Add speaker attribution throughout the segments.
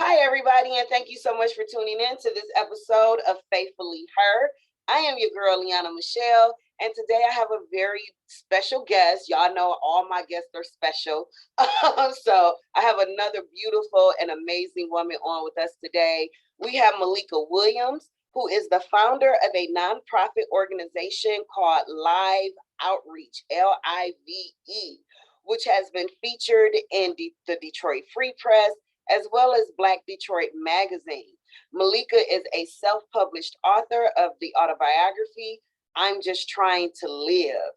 Speaker 1: Hi, everybody, and thank you so much for tuning in to this episode of Faithfully Her. I am your girl, Liana Michelle, and today I have a very special guest. Y'all know all my guests are special. So I have another beautiful and amazing woman on with us today. We have Malika Williams, who is the founder of a nonprofit organization called L.I.V.E Outreach, L-I-V-E, which has been featured in the Detroit Free Press, as well as BLAC Detroit magazine. Malika is a self-published author of the autobiography, I'm Just Trying to Live.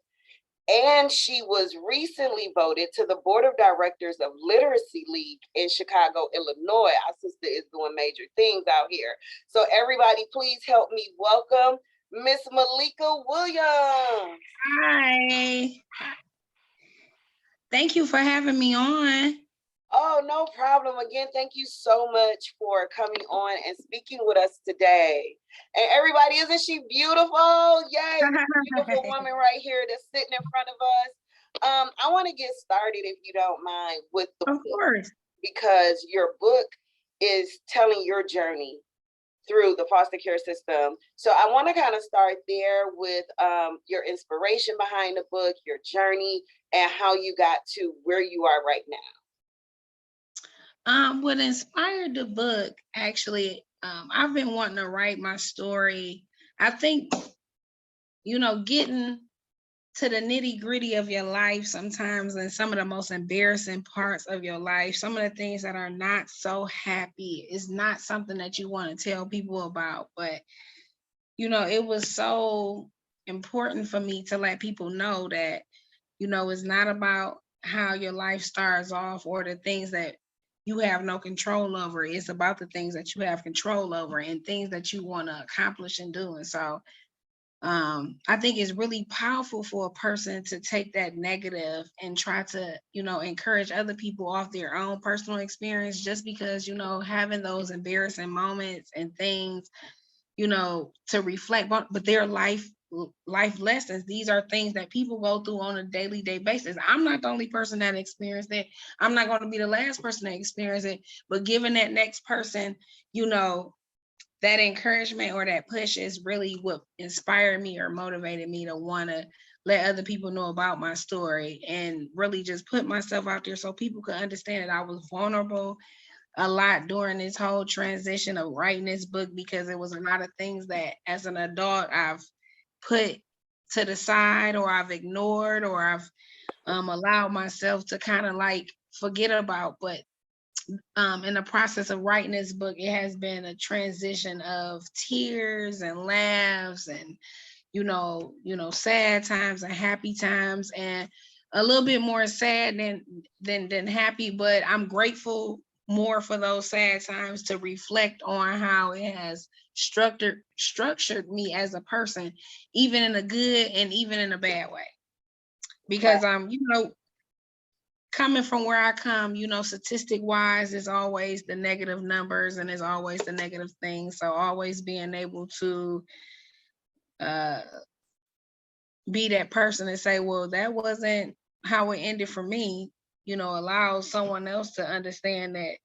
Speaker 1: And she was recently voted to the board of directors of Literacy League in Chicago, Illinois. Our sister is doing major things out here. So everybody, please help me welcome Miss Malika Williams.
Speaker 2: Hi. Thank you for having me on.
Speaker 1: Oh, no problem. Again, thank you so much for coming on and speaking with us today. And everybody, isn't she beautiful? Yay, beautiful woman right here that's sitting in front of us. I want to get started, if you don't mind, with the
Speaker 2: book, course,
Speaker 1: because your book is telling your journey through the foster care system. So I want to kind of start there with your inspiration behind the book, your journey, and how you got to where you are right now.
Speaker 2: What inspired the book, actually, I've been wanting to write my story. I think, getting to the nitty gritty of your life sometimes, and some of the most embarrassing parts of your life, some of the things that are not so happy, is not something that you want to tell people about. But, it was so important for me to let people know that, it's not about how your life starts off or the things that you have no control over. It's about the things that you have control over and things that you want to accomplish and do. And so I think it's really powerful for a person to take that negative and try to, encourage other people off their own personal experience, just because, having those embarrassing moments and things, to reflect on, but their life lessons. These are things that people go through on a daily basis. I'm not the only person that experienced it. I'm not going to be the last person to experience it, but giving that next person, that encouragement or that push is really what inspired me or motivated me to want to let other people know about my story and really just put myself out there so people could understand that I was vulnerable a lot during this whole transition of writing this book, because it was a lot of things that as an adult I've put to the side, or I've ignored, or I've allowed myself to kind of like forget about. But in the process of writing this book, it has been a transition of tears and laughs and sad times and happy times, and a little bit more sad than happy. But I'm grateful more for those sad times to reflect on how it has structured me as a person, even in a good and even in a bad way. Because coming from where I come, statistic wise, is always the negative numbers and is always the negative things. So always being able to be that person and say, well, that wasn't how it ended for me, allows someone else to understand that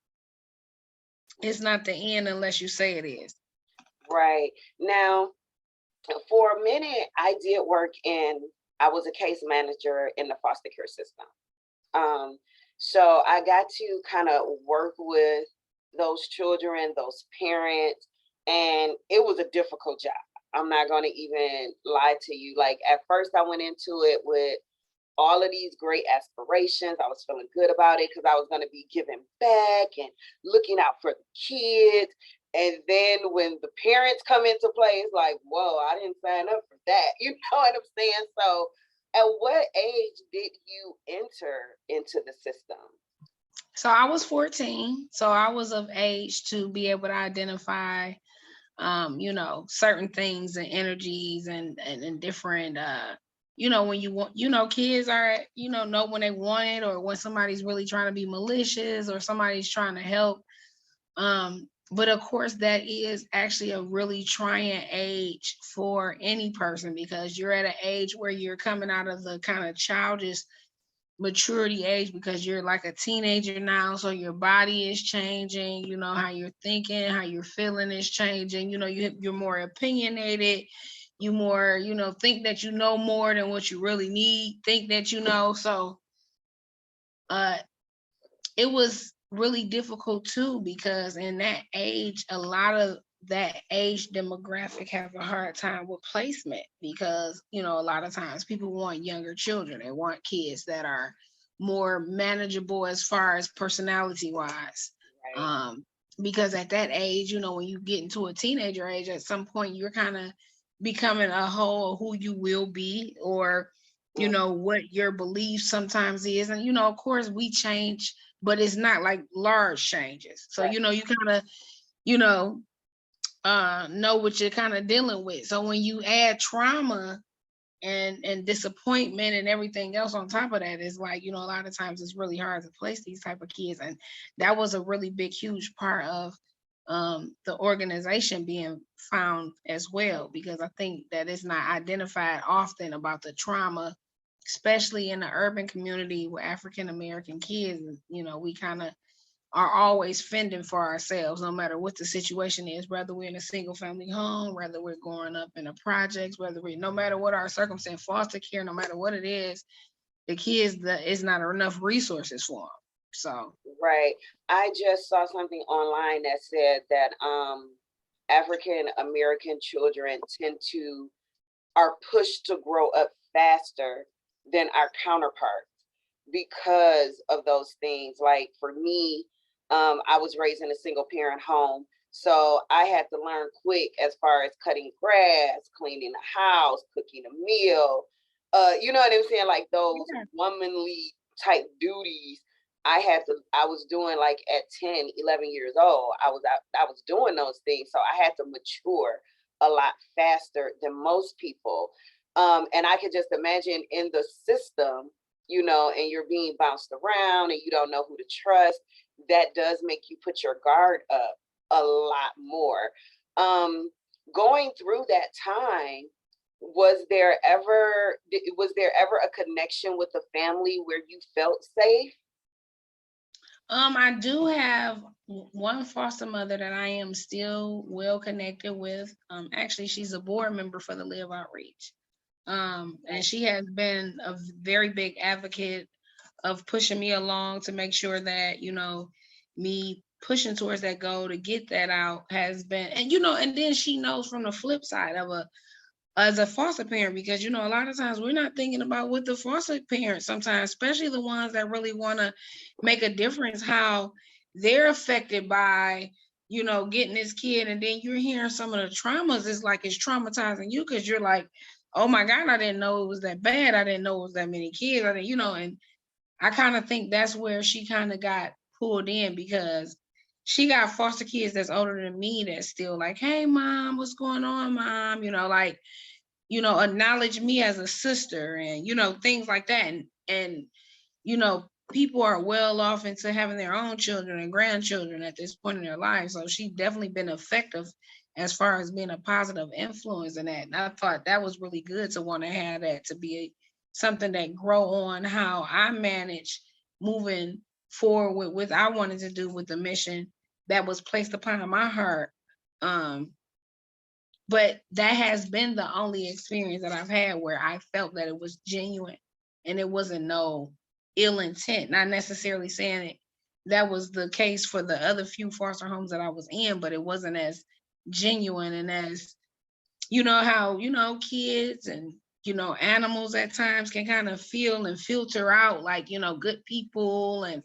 Speaker 2: it's not the end unless you say it is.
Speaker 1: Right. Now, for a minute, I did work I was a case manager in the foster care system. So I got to kind of work with those children, those parents, and it was a difficult job. I'm not going to even lie to you. Like, at first I went into it with all of these great aspirations. I was feeling good about it because I was going to be giving back and looking out for the kids. And then when the parents come into play, it's like, whoa, I didn't sign up for that. You know what I'm saying? So at what age did you enter into the system?
Speaker 2: So I was 14. So I was of age to be able to identify, certain things and energies and different, when you want, kids are, know when they want it, or when somebody's really trying to be malicious or somebody's trying to help. But of course, that is actually a really trying age for any person, because you're at an age where you're coming out of the kind of childish maturity age, because you're like a teenager now, so your body is changing, how you're thinking, how you're feeling is changing, you're more opinionated, you more, think that you know more than what you really need, think that so it was really difficult too, because in that age, a lot of that age demographic have a hard time with placement, because a lot of times people want younger children, they want kids that are more manageable as far as personality wise.
Speaker 1: Right.
Speaker 2: Because at that age, when you get into a teenager age, at some point you're kind of becoming a whole who you will be, or what your belief sometimes is. And of course we change, but it's not like large changes. So
Speaker 1: Right.
Speaker 2: you kind of know what you're kind of dealing with. So when you add trauma and disappointment and everything else on top of that, is like, a lot of times it's really hard to place these type of kids. And that was a really big, huge part of the organization being found as well, because I think that it's not identified often about the trauma, especially in the urban community with African American kids. We kind of are always fending for ourselves, no matter what the situation is, whether we're in a single family home, whether we're growing up in a projects, no matter what our circumstance, foster care, no matter what it is, the kids, it's not enough resources for them. So
Speaker 1: Right. I just saw something online that said that African American children are pushed to grow up faster than our counterparts because of those things. Like for me, I was raised in a single parent home, so I had to learn quick as far as cutting grass, cleaning the house, cooking a meal. You know what I'm saying? Like those womanly type duties. I was doing like at 10, 11 years old. I was doing those things. So I had to mature a lot faster than most people. And I could just imagine in the system, and you're being bounced around and you don't know who to trust, that does make you put your guard up a lot more. Going through that time, was there ever a connection with the family where you felt safe?
Speaker 2: I do have one foster mother that I am still well connected with. Actually, she's a board member for the L.I.V.E Outreach. And she has been a very big advocate of pushing me along to make sure that, me pushing towards that goal to get that out has been, and then she knows from the flip side of as a foster parent, because a lot of times we're not thinking about what the foster parents sometimes, especially the ones that really want to make a difference, how they're affected by getting this kid. And then you're hearing some of the traumas. It's like it's traumatizing you, because you're like, oh my God, I didn't know it was that bad. I didn't know it was that many kids. I didn't, and I kind of think that's where she kind of got pulled in, because she got foster kids that's older than me that's still like, hey mom, what's going on, mom? Like, acknowledge me as a sister, and things like that. And people are well off into having their own children and grandchildren at this point in their lives. So she definitely been effective as far as being a positive influence in that. And I thought that was really good to want to have that to be something that grow on how I manage moving forward with what I wanted to do with the mission that was placed upon my heart. But that has been the only experience that I've had where I felt that it was genuine and it wasn't no ill intent. Not necessarily saying it that was the case for the other few foster homes that I was in, but it wasn't as genuine. And as how kids and animals at times can kind of feel and filter out, like good people, and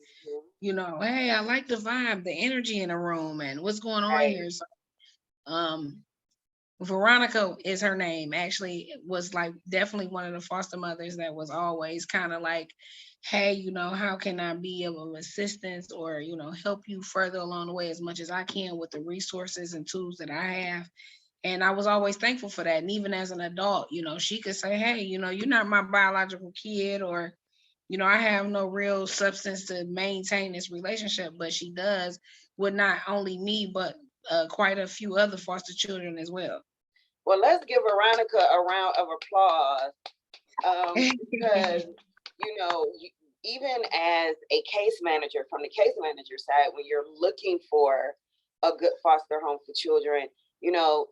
Speaker 2: hey, I like the vibe, the energy in the room, and what's going on
Speaker 1: Right.
Speaker 2: here. So, Veronica is her name. Actually, was like definitely one of the foster mothers that was always kind of like, hey, how can I be of assistance, or help you further along the way as much as I can with the resources and tools that I have. And I was always thankful for that. And even as an adult, she could say, hey, you're not my biological kid, or I have no real substance to maintain this relationship, but she does with not only me, but quite a few other foster children as well.
Speaker 1: Well, let's give Veronica a round of applause, because you know even as a case manager, from the case manager side, when you're looking for a good foster home for children, you know,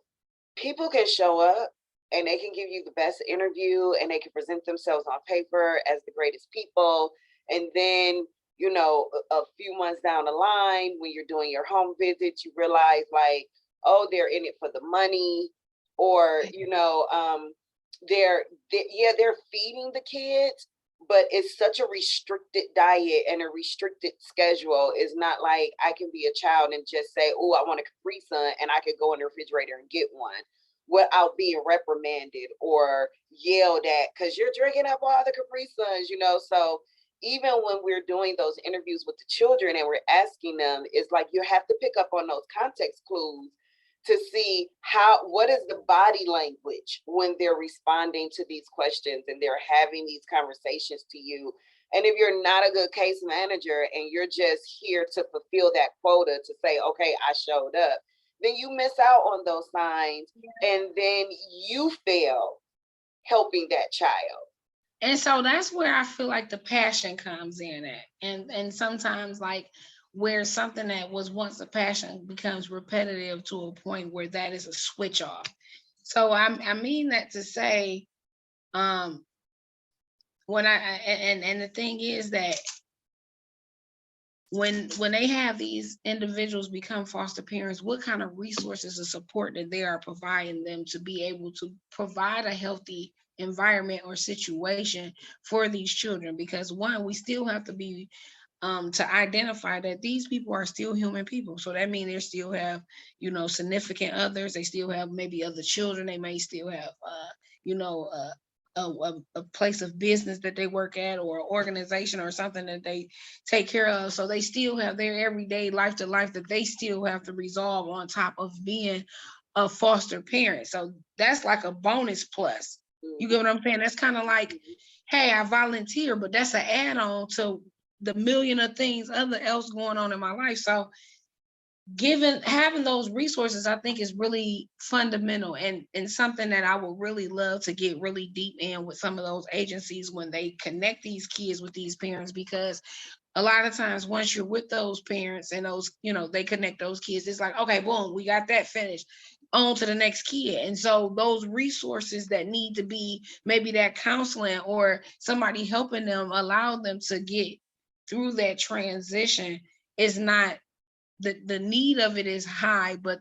Speaker 1: people can show up and they can give you the best interview and they can present themselves on paper as the greatest people. And then, you know, a few months down the line, when you're doing your home visits, you realize like, oh, they're in it for the money, or, you know, they're feeding the kids, but it's such a restricted diet and a restricted schedule. It's not like I can be a child and just say, oh, I want a Capri Sun, and I could go in the refrigerator and get one without being reprimanded or yelled at because you're drinking up all the Capri Suns, you know. So even when we're doing those interviews with the children and we're asking them, it's like you have to pick up on those context clues to see what is the body language when they're responding to these questions and they're having these conversations to you. And if you're not a good case manager and you're just here to fulfill that quota to say, okay, I showed up, then you miss out on those signs, and then you fail helping that child.
Speaker 2: And so that's where I feel like the passion comes in at. And sometimes like where something that was once a passion becomes repetitive to a point where that is a switch off. So I mean that to say, when and the thing is that when they have these individuals become foster parents, what kind of resources and support that they are providing them to be able to provide a healthy environment or situation for these children? Because one, we still have to be to identify that these people are still human people. So that means they still have, you know, significant others. They still have maybe other children. They may still have, you know, a place of business that they work at, or an organization or something that they take care of. So they still have their everyday life to life that they still have to resolve on top of being a foster parent. So that's like a bonus plus. You get what I'm saying? That's kind of like, hey, I volunteer, but that's an add-on to the million of things other else going on in my life. So having those resources, I think, is really fundamental, and something that I would really love to get really deep in with some of those agencies when they connect these kids with these parents. Because a lot of times once you're with those parents and those, you know, they connect those kids, it's like, okay, boom, we got that finished, on to the next kid. And so those resources that need to be, maybe that counseling or somebody helping them, allow them to get through that transition, is not, the need of it is high, but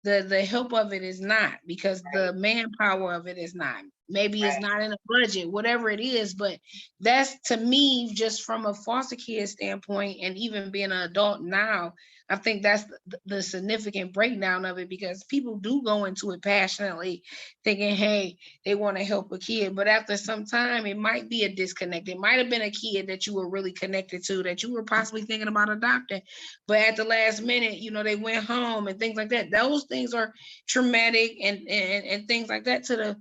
Speaker 2: the help of it is not, because the manpower of it is not. Maybe it's not in a budget, whatever it is. But that's, to me, just from a foster kid standpoint, and even being an adult now, I think that's the significant breakdown of it, because people do go into it passionately thinking, hey, they want to help a kid. But after some time, it might be a disconnect. It might have been a kid that you were really connected to, that you were possibly thinking about adopting. But at the last minute, you know, they went home and things like that. Those things are traumatic and things like that to the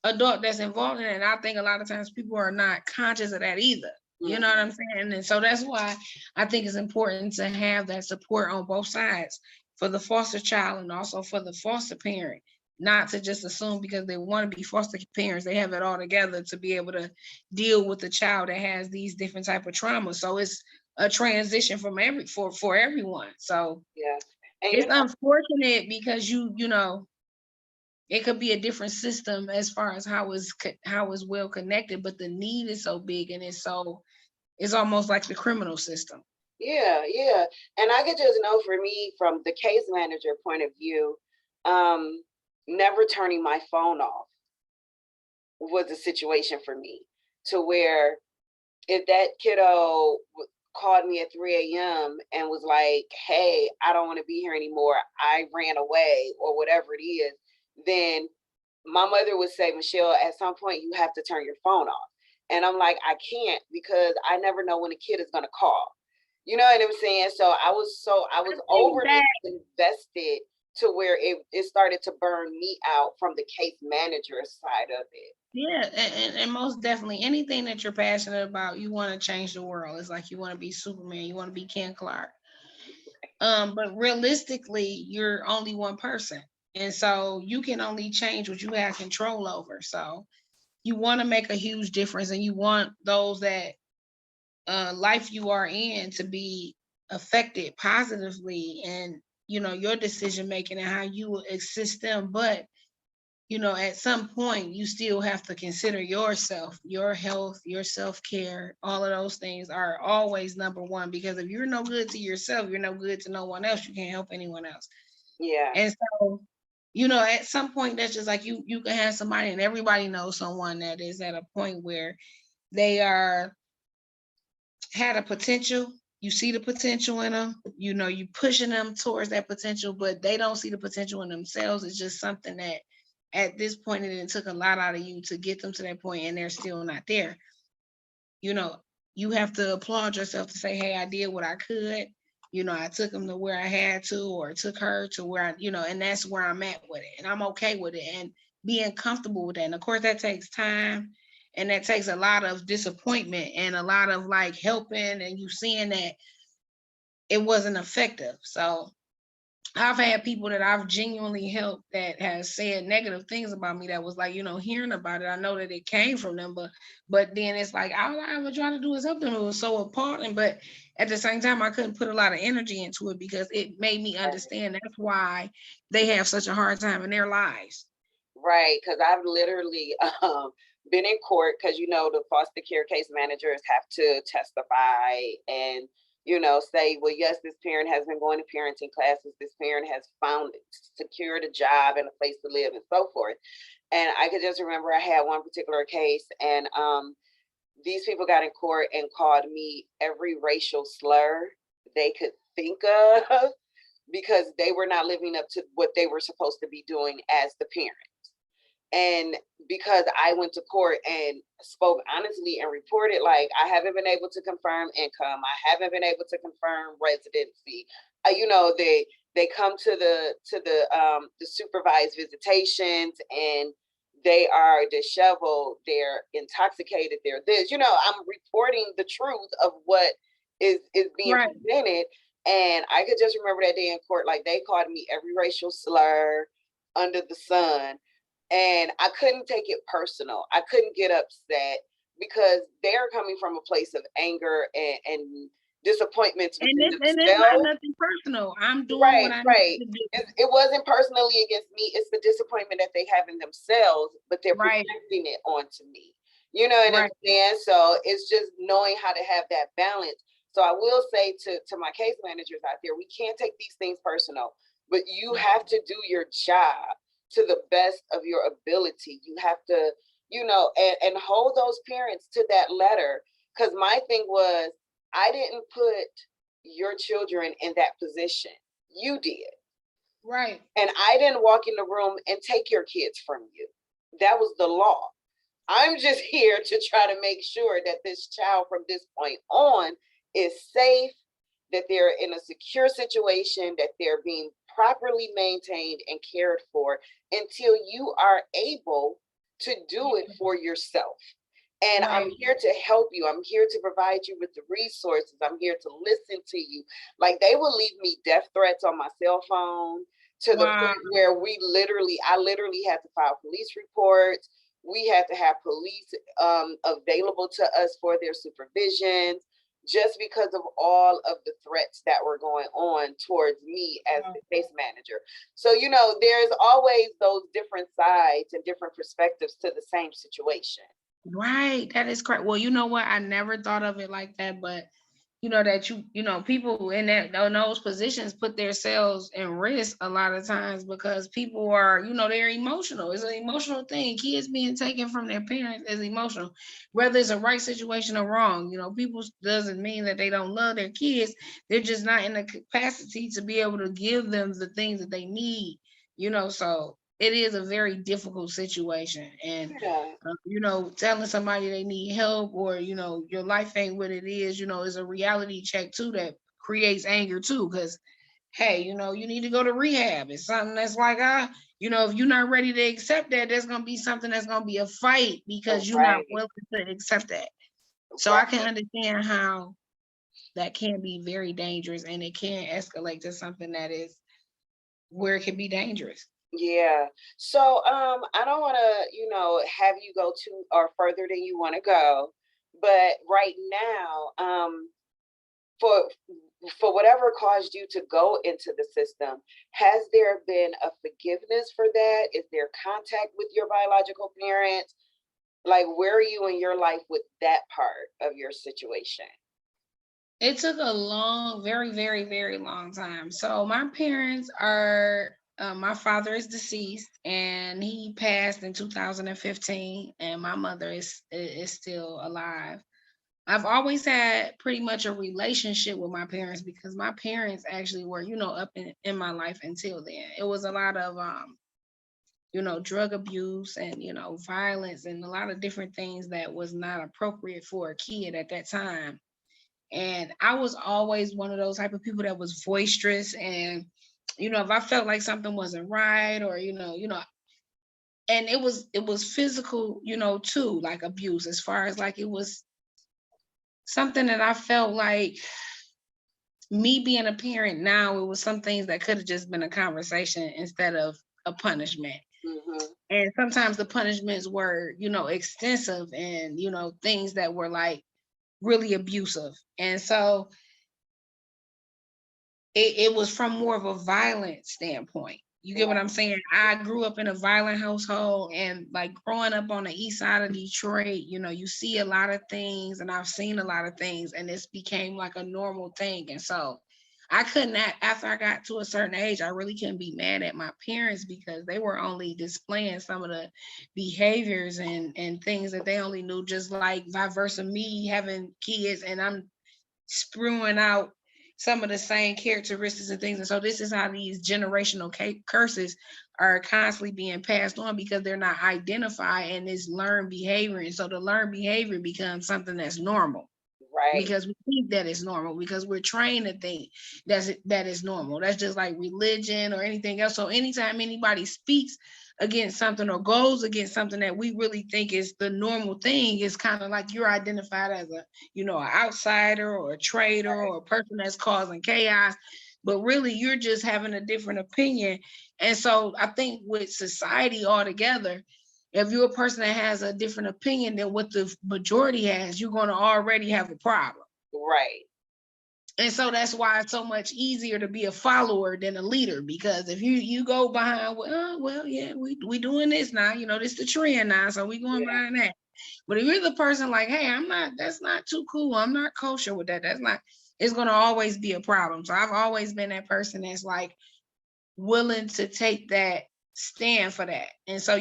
Speaker 2: adult that's involved in it. And I think a lot of times people are not conscious of that either. You know what I'm saying? And so that's why I think it's important to have that support on both sides, for the foster child and also for the foster parent, not to just assume because they want to be foster parents, they have it all together to be able to deal with the child that has these different type of traumas. So it's a transition from for everyone. So
Speaker 1: yeah, and
Speaker 2: it's unfortunate because you know, it could be a different system as far as how it's well connected, but the need is so big, and it's almost like the criminal system.
Speaker 1: yeah, and I could just know, for me, from the case manager point of view, never turning my phone off was a situation for me, to where if that kiddo called me at 3 a.m. and was like, hey, I don't want to be here anymore, I ran away, or whatever it is, then my mother would say, Michelle, at some point you have to turn your phone off. And I'm like, I can't, because I never know when a kid is going to call. You know what I'm saying? So I was overly invested to where it started to burn me out from the case manager side of it.
Speaker 2: Yeah, and most definitely anything that you're passionate about, you want to change the world. It's like you want to be Superman, you want to be Ken Clark. But realistically, you're only one person. And so you can only change what you have control over. So you want to make a huge difference, and you want those that life you are in to be affected positively, and your decision making and how you will assist them. But at some point you still have to consider yourself, your health, your self-care. All of those things are always number one, because if you're no good to yourself, you're no good to no one else. You can't help anyone else.
Speaker 1: Yeah.
Speaker 2: And so at some point, that's just like you can have somebody, and everybody knows someone that is at a point where they are had a potential. You see the potential in them, you pushing them towards that potential, but they don't see the potential in themselves. It's just something that at this point it took a lot out of you to get them to that point, and they're still not there. You have to applaud yourself to say, hey, I did what I could. I took them to where I had to, or took her to where and that's where I'm at with it, and I'm okay with it, and being comfortable with that. And of course that takes time, and that takes a lot of disappointment and a lot of like helping, and you seeing that it wasn't effective. So I've had people that I've genuinely helped that has said negative things about me, that was like, hearing about it, I know that it came from them, but then it's like, all I ever try to do is help them. It was so appalling, but at the same time, I couldn't put a lot of energy into it, because it made me understand that's why they have such a hard time in their lives.
Speaker 1: Right, because I've literally been in court, because the foster care case managers have to testify and say, well, yes, this parent has been going to parenting classes, this parent has secured a job and a place to live, and so forth. And I could just remember I had one particular case, and these people got in court and called me every racial slur they could think of, because they were not living up to what they were supposed to be doing as the parent. And because I went to court and spoke honestly and reported, like, I haven't been able to confirm income, I haven't been able to confirm residency. They come to the supervised visitations, and they are disheveled, they're intoxicated, they're this. I'm reporting the truth of what is being presented. And I could just remember that day in court, like, they called me every racial slur under the sun. And I couldn't take it personal. I couldn't get upset, because they're coming from a place of anger and disappointments within
Speaker 2: And it's not
Speaker 1: themselves.
Speaker 2: nothing personal. I'm doing what I need to do.
Speaker 1: It wasn't personally against me. It's the disappointment that they have in themselves, but they're projecting it onto me. You know what I'm saying? So it's just knowing how to have that balance. So I will say to my case managers out there, we can't take these things personal, but you have to do your job to the best of your ability. You have to, and hold those parents to that letter. Because my thing was, I didn't put your children in that position. You did.
Speaker 2: Right.
Speaker 1: And I didn't walk in the room and take your kids from you. That was the law. I'm just here to try to make sure that this child from this point on is safe, that they're in a secure situation, that they're being properly maintained and cared for until you are able to do it for yourself. And I'm here to help you. I'm here to provide you with the resources. I'm here to listen to you. Like, they will leave me death threats on my cell phone, to the point where I literally had to file police reports. We had to have police available to us for their supervisions, just because of all of the threats that were going on towards me as the case manager. So, there's always those different sides and different perspectives to the same situation.
Speaker 2: Right. That is correct. Well, you know what? I never thought of it like that, but that people in those positions put themselves in risk a lot of times, because people are, they're emotional. It's an emotional thing. Kids being taken from their parents is emotional, whether it's a right situation or wrong. People doesn't mean that they don't love their kids. They're just not in the capacity to be able to give them the things that they need, so it is a very difficult situation. And telling somebody they need help, or your life ain't what it is, is a reality check too, that creates anger too. Because hey, you need to go to rehab. It's something that's like, if you're not ready to accept that, there's gonna be something that's gonna be a fight, because you're not willing to accept that. So I can understand how that can be very dangerous, and it can escalate to something that is where it can be dangerous.
Speaker 1: Yeah. So I don't want to, have you go too or further than you want to go, But right now, for whatever caused you to go into the system, has there been a forgiveness for that? Is there contact with your biological parents? Like, where are you in your life with that part of your situation?
Speaker 2: It took a long, very, very, very long time. So my parents are, my father is deceased and he passed in 2015, and my mother is still alive. I've always had pretty much a relationship with my parents because my parents actually were, up in my life until then. It was a lot of drug abuse and, violence and a lot of different things that was not appropriate for a kid at that time. And I was always one of those type of people that was boisterous, and if I felt like something wasn't right, or and it was physical, too, like abuse, as far as like it was something that I felt like, me being a parent now, it was some things that could have just been a conversation instead of a punishment.
Speaker 1: Mm-hmm.
Speaker 2: And sometimes the punishments were, extensive, and things that were like really abusive. And so it was from more of a violent standpoint. You get what I'm saying? I grew up in a violent household, and like growing up on the east side of Detroit, you see a lot of things, and I've seen a lot of things, and this became like a normal thing. And so I couldn't, after I got to a certain age, I really couldn't be mad at my parents because they were only displaying some of the behaviors and things that they only knew, just like vice versa, me having kids and I'm spewing out some of the same characteristics and things. And so this is how these generational curses are constantly being passed on because they're not identified in this learned behavior. And so the learned behavior becomes something that's normal.
Speaker 1: Right.
Speaker 2: Because we think that it's normal, because we're trained to think that is normal. That's just like religion or anything else. So anytime anybody speaks against something or goes against something that we really think is the normal thing, it's kind of like you're identified as an outsider or a traitor, right, or a person that's causing chaos. But really, you're just having a different opinion. And so I think with society altogether, if you're a person that has a different opinion than what the majority has, you're going to already have a problem.
Speaker 1: Right.
Speaker 2: And so that's why it's so much easier to be a follower than a leader, because if you go behind, well, yeah, we doing this now, this the trend now, so we going behind that. But if you're the person like, hey, that's not too cool, I'm not kosher with that, it's going to always be a problem. So I've always been that person that's like willing to take that stand for that. And so,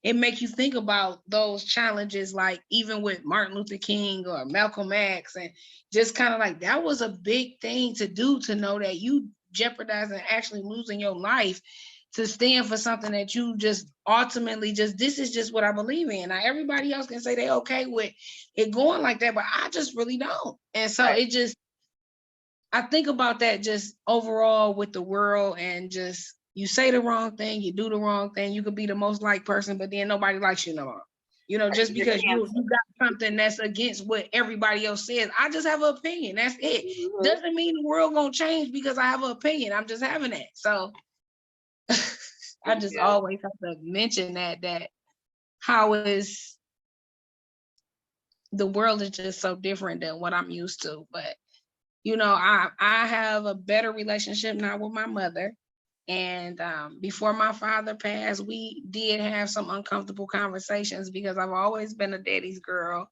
Speaker 2: it makes you think about those challenges, like even with Martin Luther King or Malcolm X, and just kind of like that was a big thing to do, to know that you jeopardizing actually losing your life to stand for something that you just ultimately this is just what I believe in. Now everybody else can say they okay with it going like that, but I just really don't. And so right. I think about that just overall with the world, and just you say the wrong thing, you do the wrong thing, you could be the most liked person, but then nobody likes you no more. Just because you got something that's against what everybody else says. I just have an opinion. That's it. Mm-hmm. Doesn't mean the world gonna change because I have an opinion. I'm just having that. So I just always have to mention that how is the world is just so different than what I'm used to. But I have a better relationship now with my mother. And before my father passed, we did have some uncomfortable conversations because I've always been a daddy's girl.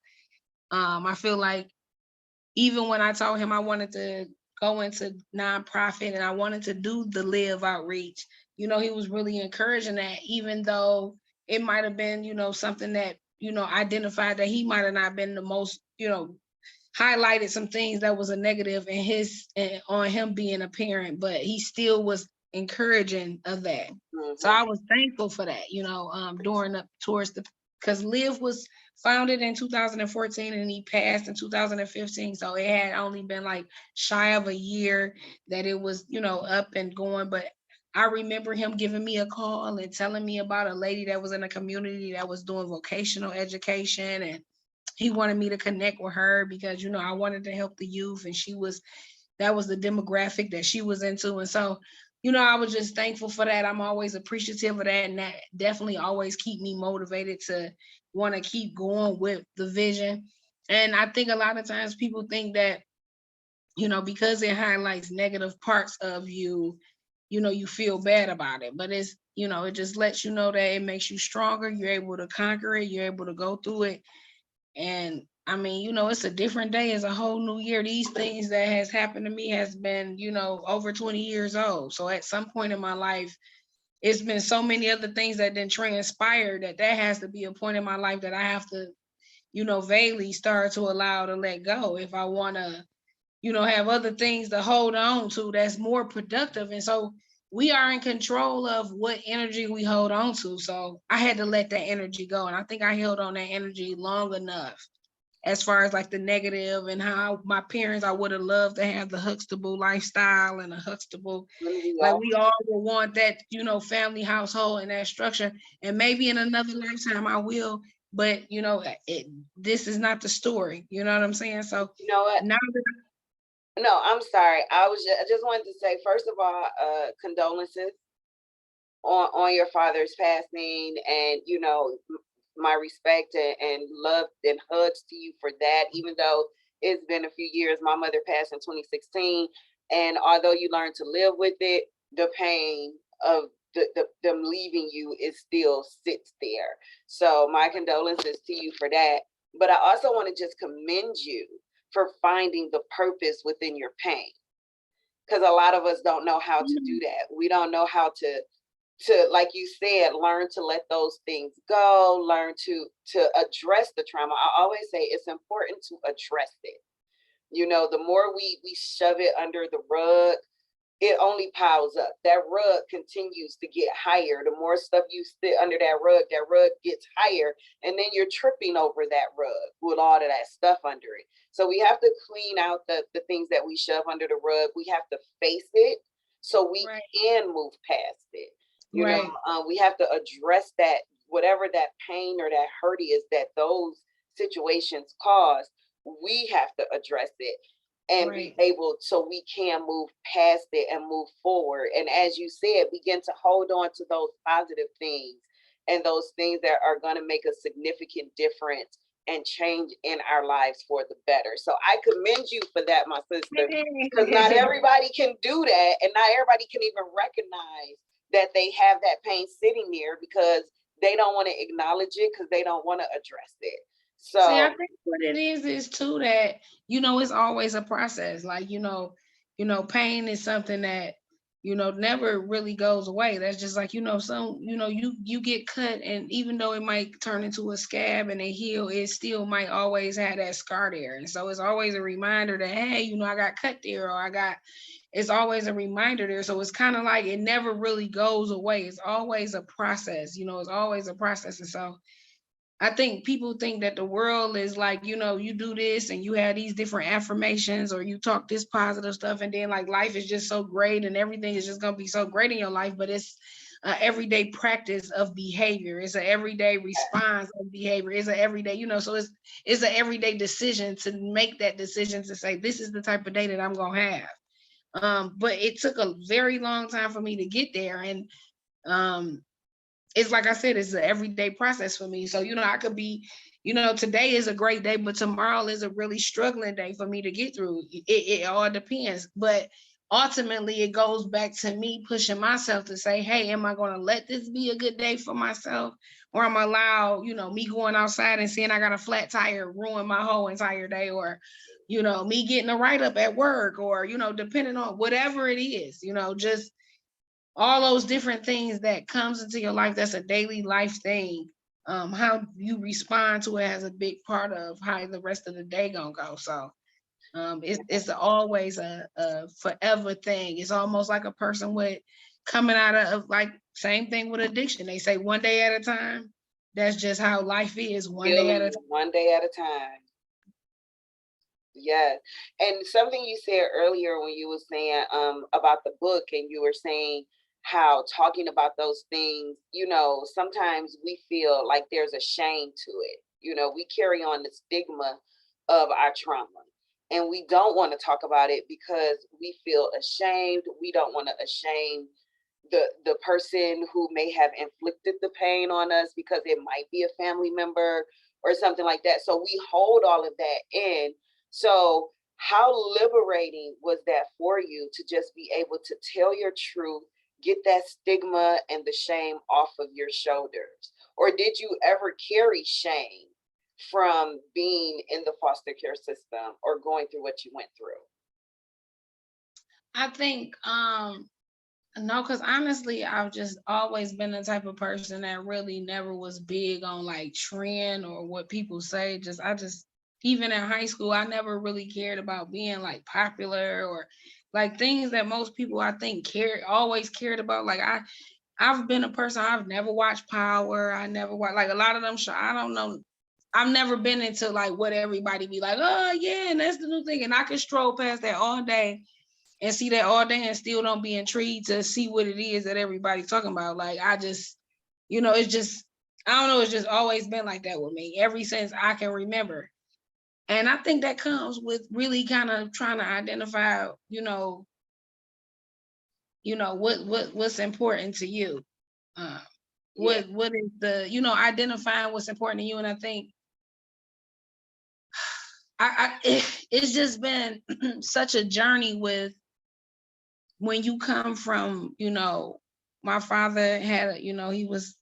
Speaker 2: I feel like even when I told him I wanted to go into nonprofit and I wanted to do the L.I.V.E Outreach, he was really encouraging that, even though it might have been, something that, identified that he might have not been the most, highlighted some things that was a negative in on him being a parent, but he still was encouraging of that. Mm-hmm. So I was thankful for that, during up towards because L.I.V.E was founded in 2014 and he passed in 2015. So it had only been like shy of a year that it was, up and going. But I remember him giving me a call and telling me about a lady that was in a community that was doing vocational education, and he wanted me to connect with her because, I wanted to help the youth, and that was the demographic that she was into. And so, I was just thankful for that. I'm always appreciative of that. And that definitely always keep me motivated to want to keep going with the vision. And I think a lot of times people think that, because it highlights negative parts of you, you feel bad about it. But it's, it just lets you know that it makes you stronger. You're able to conquer it. You're able to go through it. And I mean, it's a different day. It's a whole new year. These things that has happened to me has been, over 20 years old. So at some point in my life, it's been so many other things that didn't transpire that has to be a point in my life that I have to, vaguely start to allow to let go if I want to, have other things to hold on to that's more productive. And so we are in control of what energy we hold on to. So I had to let that energy go. And I think I held on that energy long enough as far as like the negative and how my parents, I would have loved to have the Huxtable lifestyle and a Huxtable, like we all will want that, family household and that structure. And maybe in another lifetime I will, but this is not the story. You know what I'm saying? So
Speaker 1: you know what?
Speaker 2: Now that
Speaker 1: No, I'm sorry. I just wanted to say, first of all, condolences on your father's passing, and my respect and love and hugs to you for that. Even though it's been a few years, my mother passed in 2016, and although you learn to live with it, the pain of them leaving you is still sits there. So my condolences to you for that. But I also want to just commend you for finding the purpose within your pain, because a lot of us don't know how to do that. We don't know how to like you said, learn to let those things go, learn to address the trauma. I always say it's important to address it. The more we shove it under the rug, it only piles up. That rug continues to get higher. The more stuff you sit under that rug gets higher, and then you're tripping over that rug with all of that stuff under it. So we have to clean out the things that we shove under the rug. We have to face it so we can move past it. We have to address that, whatever that pain or that hurt is that those situations cause. We have to address it and be able, so we can move past it and move forward. And as you said, begin to hold on to those positive things and those things that are going to make a significant difference and change in our lives for the better. So I commend you for that, my sister, because not everybody can do that, and not everybody can even recognize that they have that pain sitting there because they don't want to acknowledge it, because they don't want to address it. So
Speaker 2: see, I think what it is too that, it's always a process. Like, pain is something that, never really goes away. That's just like, you get cut, and even though it might turn into a scab and it heal, it still might always have that scar there. And so it's always a reminder that, hey, I got cut there, or it's always a reminder there. So it's kind of like it never really goes away. It's always a process, it's always a process. And so I think people think that the world is like, you do this and you have these different affirmations, or you talk this positive stuff, and then like life is just so great and everything is just going to be so great in your life. But it's an everyday practice of behavior. It's an everyday response of behavior. It's an everyday, so it's an everyday decision to make that decision to say, this is the type of day that I'm going to have. But it took a very long time for me to get there. And it's like I said, it's an everyday process for me. So, I could be, today is a great day, but tomorrow is a really struggling day for me to get through. It all depends. But ultimately, it goes back to me pushing myself to say, hey, am I going to let this be a good day for myself? Or am I allow, me going outside and seeing I got a flat tire ruin my whole entire day? Or, me getting a write-up at work, or, depending on whatever it is, just all those different things that comes into your life. That's a daily life thing. How you respond to it has a big part of how the rest of the day gonna go. So it's always a forever thing. It's almost like a person with coming out of, like, same thing with addiction. They say one day at a time. That's just how life is. One day at a time.
Speaker 1: One day at a time. Yeah. And something you said earlier when you were saying about the book, and you were saying how talking about those things, sometimes we feel like there's a shame to it. We carry on the stigma of our trauma, and we don't want to talk about it because we feel ashamed. We don't want to shame the person who may have inflicted the pain on us, because it might be a family member or something like that. So we hold all of that in. So how liberating was that for you to just be able to tell your truth, get that stigma and the shame off of your shoulders? Or did you ever carry shame from being in the foster care system or going through what you went through?
Speaker 2: I think no, because honestly, I've just always been the type of person that really never was big on like trend or what people say. I just even in high school, I never really cared about being like popular or like things that most people I think always cared about. Like I've been a person, I've never watched Power. I never watched like a lot of them shows. I don't know. I've never been into like what everybody be like, oh yeah, and that's the new thing. And I could stroll past that all day and see that all day and still don't be intrigued to see what it is that everybody's talking about. Like I just, it's just, I don't know, it's just always been like that with me ever since I can remember. And I think that comes with really kind of trying to identify, what's important to you. What is the, identifying what's important to you. And I think it's just been such a journey with when you come from, my father had,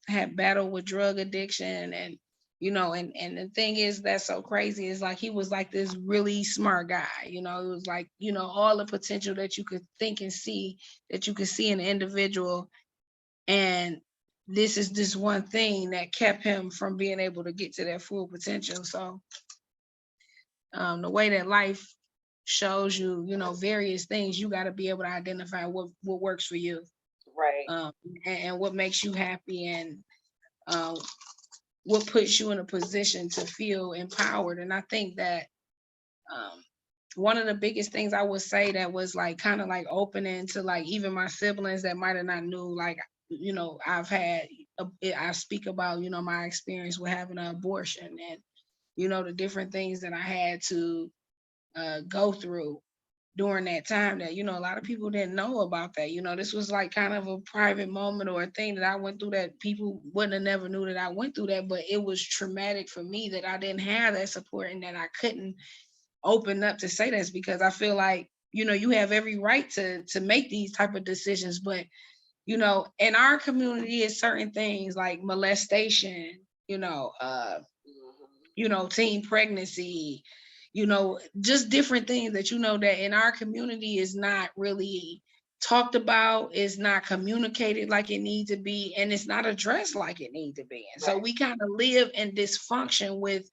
Speaker 2: had battled with drug addiction and, and the thing is that's so crazy is like he was like this really smart guy, it was like, all the potential that you could think and see that you could see in an individual. And this is this one thing that kept him from being able to get to that full potential. So the way that life shows you, various things, you got to be able to identify what works for you,
Speaker 1: right?
Speaker 2: And what makes you happy, and what puts you in a position to feel empowered. And I think that one of the biggest things I would say that was like kind of like opening to like even my siblings that might have not knew, like, I speak about, my experience with having an abortion and, the different things that I had to go through during that time that, a lot of people didn't know about that. This was like kind of a private moment or a thing that I went through that people wouldn't have never knew that I went through that, but it was traumatic for me that I didn't have that support and that I couldn't open up to say this, because I feel like, you have every right to make these type of decisions. But, in our community is certain things like molestation, teen pregnancy, just different things that, that in our community is not really talked about, is not communicated like it needs to be, and it's not addressed like it needs to be. And so we kind of live in dysfunction with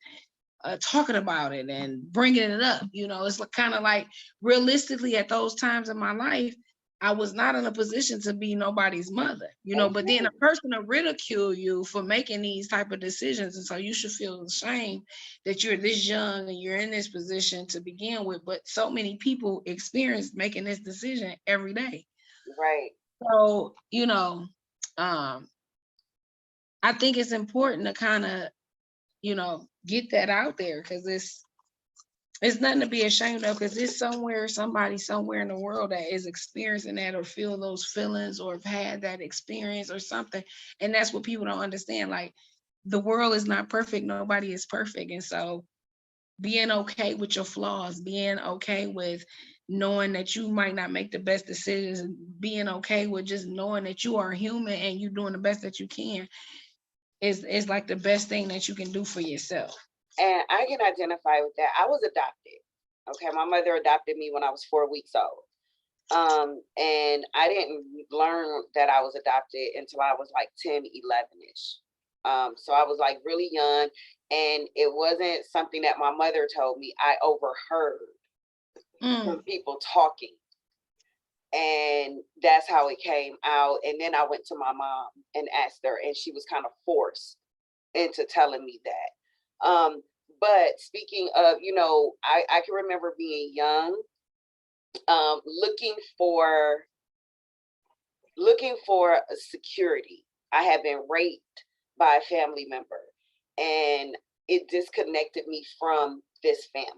Speaker 2: talking about it and bringing it up. It's kind of like realistically at those times in my life, I was not in a position to be nobody's mother, but then a person will ridicule you for making these type of decisions. And so you should feel ashamed that you're this young and you're in this position to begin with. But so many people experience making this decision every day.
Speaker 1: Right.
Speaker 2: So, I think it's important to kind of, get that out there, because it's nothing to be ashamed of, because it's somebody somewhere in the world that is experiencing that or feel those feelings or have had that experience or something. And that's what people don't understand. Like, the world is not perfect. Nobody is perfect. And so being okay with your flaws, being okay with knowing that you might not make the best decisions, and being okay with just knowing that you are human and you're doing the best that you can is like the best thing that you can do for yourself.
Speaker 1: And I can identify with that. I was adopted. Okay, my mother adopted me when I was 4 weeks old. And I didn't learn that I was adopted until I was like 10, 11-ish. So I was like really young, and it wasn't something that my mother told me. I overheard from people talking, and that's how it came out. And then I went to my mom and asked her, and she was kind of forced into telling me that. But speaking of, I can remember being young, looking for a security. I had been raped by a family member, and it disconnected me from this family.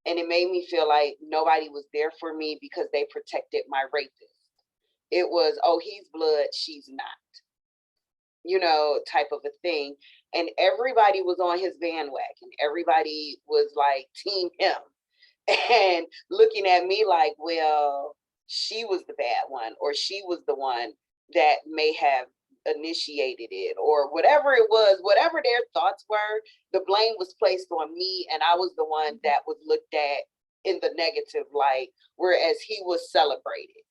Speaker 1: And it made me feel like nobody was there for me because they protected my rapist. It was, oh, he's blood, she's not, type of a thing. and everybody was on his bandwagon. Everybody was like team him and looking at me like, well, she was the bad one, or she was the one that may have initiated it, or whatever it was, whatever their thoughts were, the blame was placed on me, and I was the one that was looked at in the negative light, whereas he was celebrated,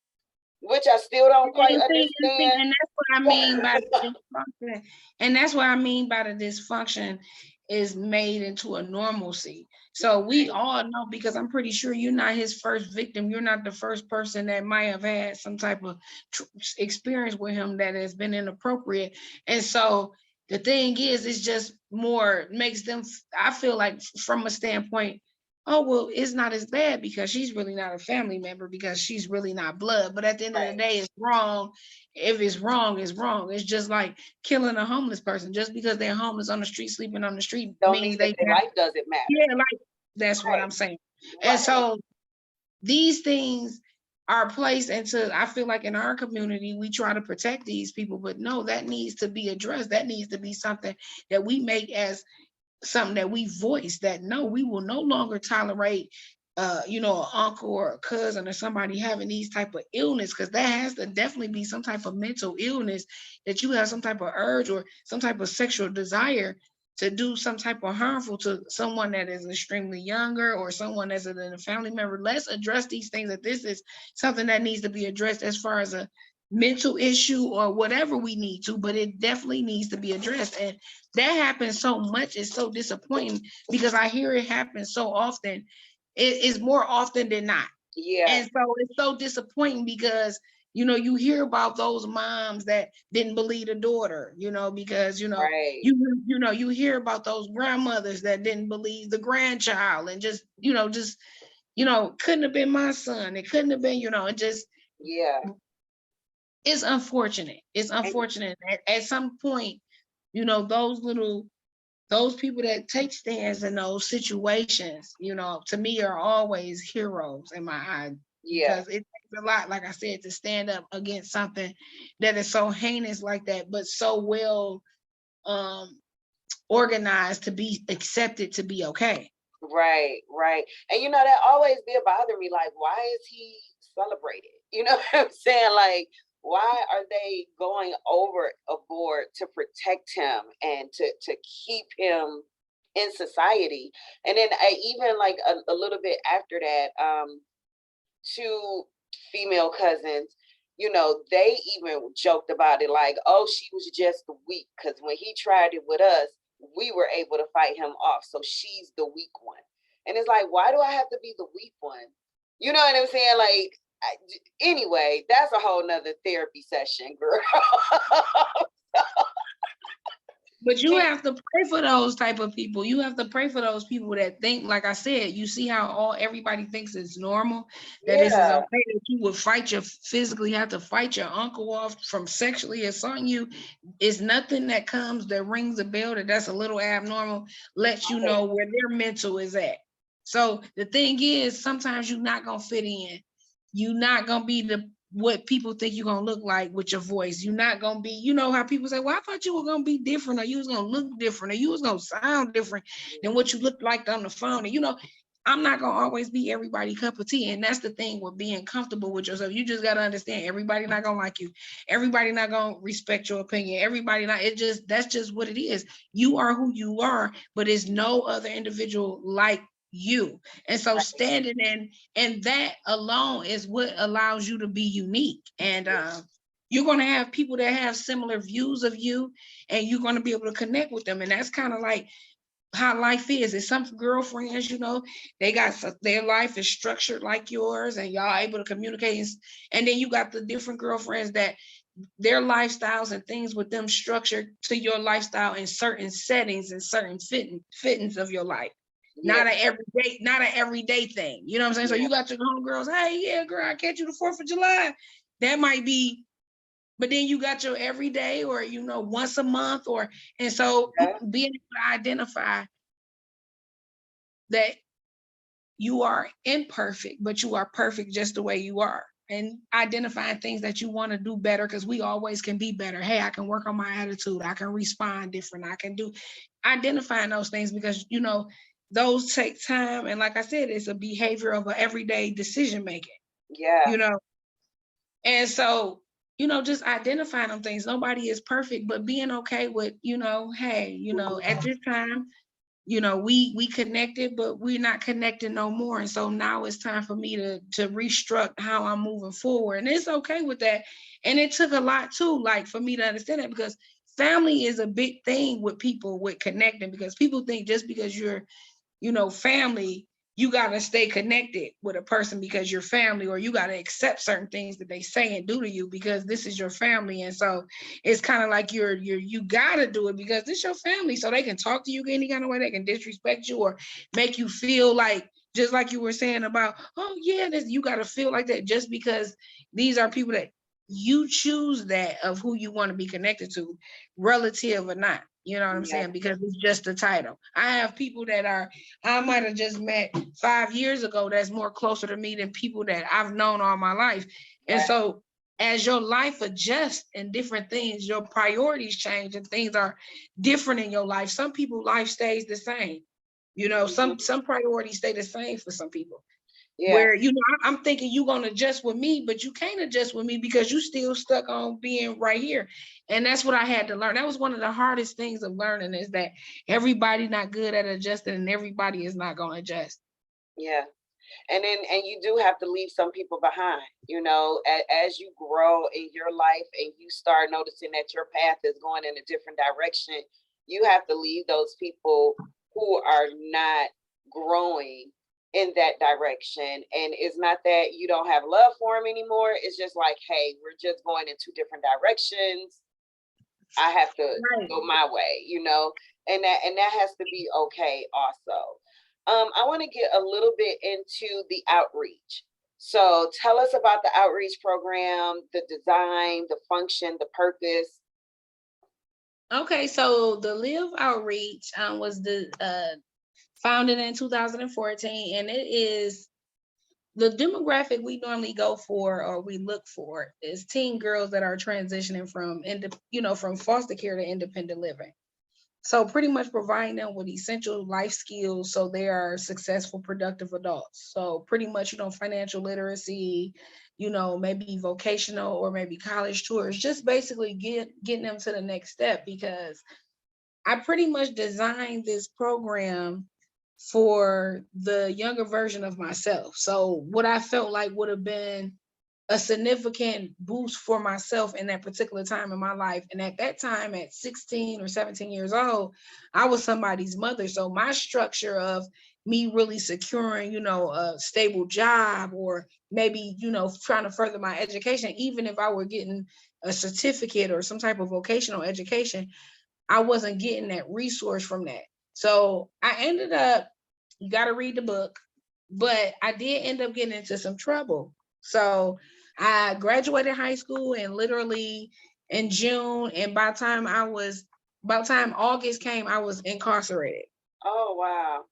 Speaker 1: which I still don't quite understand.
Speaker 2: And that's what I mean by the dysfunction. And that's what I mean by the dysfunction is made into a normalcy. So we all know, because I'm pretty sure you're not his first victim. You're not the first person that might have had some type of experience with him that has been inappropriate. And so the thing is, it's just more makes them, I feel like, from a standpoint, oh, well, it's not as bad because she's really not a family member, because she's really not blood. But at the end of the day, it's wrong. If it's wrong, it's wrong. It's just like killing a homeless person. Just because they're homeless on the street, sleeping on the street,
Speaker 1: don't mean that their life doesn't matter.
Speaker 2: Yeah, like that's what I'm saying. And so these things are placed into, I feel like in our community, we try to protect these people, but no, that needs to be addressed. That needs to be something that we make as something that we voice, that no, we will no longer tolerate an uncle or a cousin or somebody having these type of illness, because that has to definitely be some type of mental illness, that you have some type of urge or some type of sexual desire to do some type of harmful to someone that is extremely younger or someone that's a family member. Let's address these things, that this is something that needs to be addressed as far as a mental issue or whatever we need to, but it definitely needs to be addressed. And that happens so much. It's so disappointing because I hear it happen so often. It is more often than not.
Speaker 1: Yeah.
Speaker 2: And so it's so disappointing because you hear about those moms that didn't believe the daughter, because you hear about those grandmothers that didn't believe the grandchild, and just couldn't have been my son. It couldn't have been, it just it's unfortunate. It's unfortunate. At some point, those people that take stands in those situations, to me are always heroes in my eyes. Because it takes a lot, like I said, to stand up against something that is so heinous like that, but so well organized to be accepted, to be okay.
Speaker 1: Right. And that always did bother me. Like, why is he celebrated? You know what I'm saying? Like, why are they going overboard to protect him and to keep him in society? And then even like a little bit after that, two female cousins, they even joked about it, like, oh, she was just weak, because when he tried it with us, we were able to fight him off, so she's the weak one. And it's like, why do I have to be the weak one? You know what I'm saying? Like, anyway, that's a whole nother therapy session, girl.
Speaker 2: But you have to pray for those type of people. You have to pray for those people that think, like I said, you see how everybody thinks it's normal, that this is okay, that you would physically have to fight your uncle off from sexually assaulting you. It's nothing that comes that rings a bell that's a little abnormal, lets you know where their mental is at. So the thing is, sometimes you're not going to fit in. You're not going to be what people think you're going to look like with your voice. You're not going to be, how people say, well, I thought you were going to be different, or you was going to look different, or you was going to sound different than what you looked like on the phone. And, I'm not going to always be everybody's cup of tea. And that's the thing with being comfortable with yourself. You just got to understand, everybody not going to like you. Everybody not going to respect your opinion. Everybody not, that's just what it is. You are who you are, but it's no other individual like you. And so standing in, and that alone is what allows you to be unique. And you're going to have people that have similar views of you, and you're going to be able to connect with them. And that's kind of like how life is. It's some girlfriends, they got their life is structured like yours, and y'all able to communicate. And then you got the different girlfriends that their lifestyles and things with them structured to your lifestyle in certain settings and certain fittings of your life. Not an everyday thing. You know what I'm saying? So you got your homegirls, hey, yeah, girl, I catch you the 4th of July. That might be, but then you got your everyday, or, once a month, and so being able to identify that you are imperfect, but you are perfect just the way you are. and identifying things that you want to do better, because we always can be better. Hey, I can work on my attitude. I can respond different. I can do identifying those things, because, you know, those take time. And like I said, it's a behavior of an everyday decision making,
Speaker 1: Yeah.
Speaker 2: you know. And so, you know, just identifying them things. Nobody is perfect, but being okay with, you know, hey, you know, at this time, you know, we connected, but we're not connected no more. And so now it's time for me to restruct how I'm moving forward. And it's okay with that. And it took a lot too, like, for me to understand that, because family is a big thing with people with connecting, because people think just because you're, you know, family, you got to stay connected with a person because you're family, or you got to accept certain things that they say and do to you because this is your family. And so it's kind of like you got to do it because this is your family, so they can talk to you any kind of way. They can disrespect you or make you feel like, just like you were saying about, oh yeah, this, you got to feel like that just because these are people that you choose, that of who you want to be connected to, relative or not. You know what I'm saying? Because it's just a title. I have people that are, I might have just met 5 years ago that's more closer to me than people that I've known all my life. And so as your life adjusts and different things, your priorities change and things are different in your life. Some people's life stays the same. You know, some priorities stay the same for some people.
Speaker 1: Yeah.
Speaker 2: Where, you know, I'm thinking you're going to adjust with me, but you can't adjust with me because you still stuck on being right here. And that's what I had to learn. That was one of the hardest things of learning, is that everybody not good at adjusting and everybody is not going to adjust.
Speaker 1: Yeah. And then, and you do have to leave some people behind, you know, as you grow in your life and you start noticing that your path is going in a different direction, you have to leave those people who are not growing in that direction. And it's not that you don't have love for them anymore. It's just like, hey, we're just going in two different directions. I have to go my way, you know, and that has to be okay also. I want to get a little bit into the outreach. So tell us about the outreach program, the design, the function, the purpose.
Speaker 2: Okay, so the L.I.V.E Outreach was founded in 2014, and it is the demographic we normally go for, or we look for, is teen girls that are transitioning from from foster care to independent living. So pretty much providing them with essential life skills so they are successful, productive adults. So pretty much, financial literacy, maybe vocational or maybe college tours, just basically getting them to the next step, because I pretty much designed this program for the younger version of myself. So what I felt like would have been a significant boost for myself in that particular time in my life. And at that time, at 16 or 17 years old, I was somebody's mother. So my structure of me really securing, a stable job, or maybe, trying to further my education, even if I were getting a certificate or some type of vocational education, I wasn't getting that resource from that. So I ended up, you got to read the book, but I did end up getting into some trouble. So I graduated high school, and literally in June, and by the time August came, I was incarcerated.
Speaker 1: Oh, wow.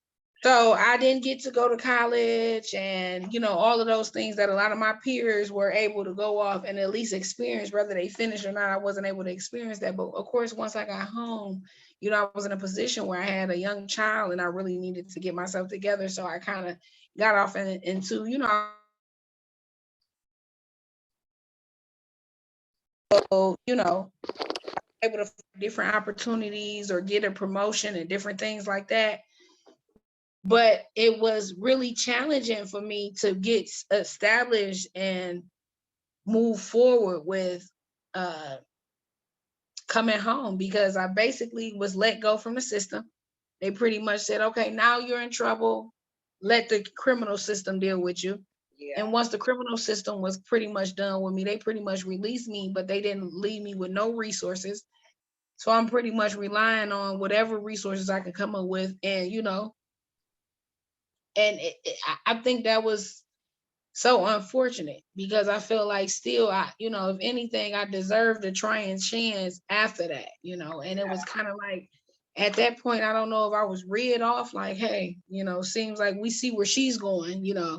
Speaker 2: So I didn't get to go to college, and all of those things that a lot of my peers were able to go off and at least experience, whether they finished or not. I wasn't able to experience that. But of course, once I got home, I was in a position where I had a young child and I really needed to get myself together. So I kind of got off into, able to find different opportunities or get a promotion and different things like that. But it was really challenging for me to get established and move forward with coming home, because I basically was let go from the system. They pretty much said, okay, now you're in trouble. Let the criminal system deal with you. Yeah. And once the criminal system was pretty much done with me, they pretty much released me, but they didn't leave me with no resources. So I'm pretty much relying on whatever resources I can come up with. And, I think that was so unfortunate, because I feel like still, if anything, I deserved a trying chance after that, and it was kind of like, at that point, I don't know if I was read off like, hey, seems like we see where she's going,
Speaker 1: Yeah.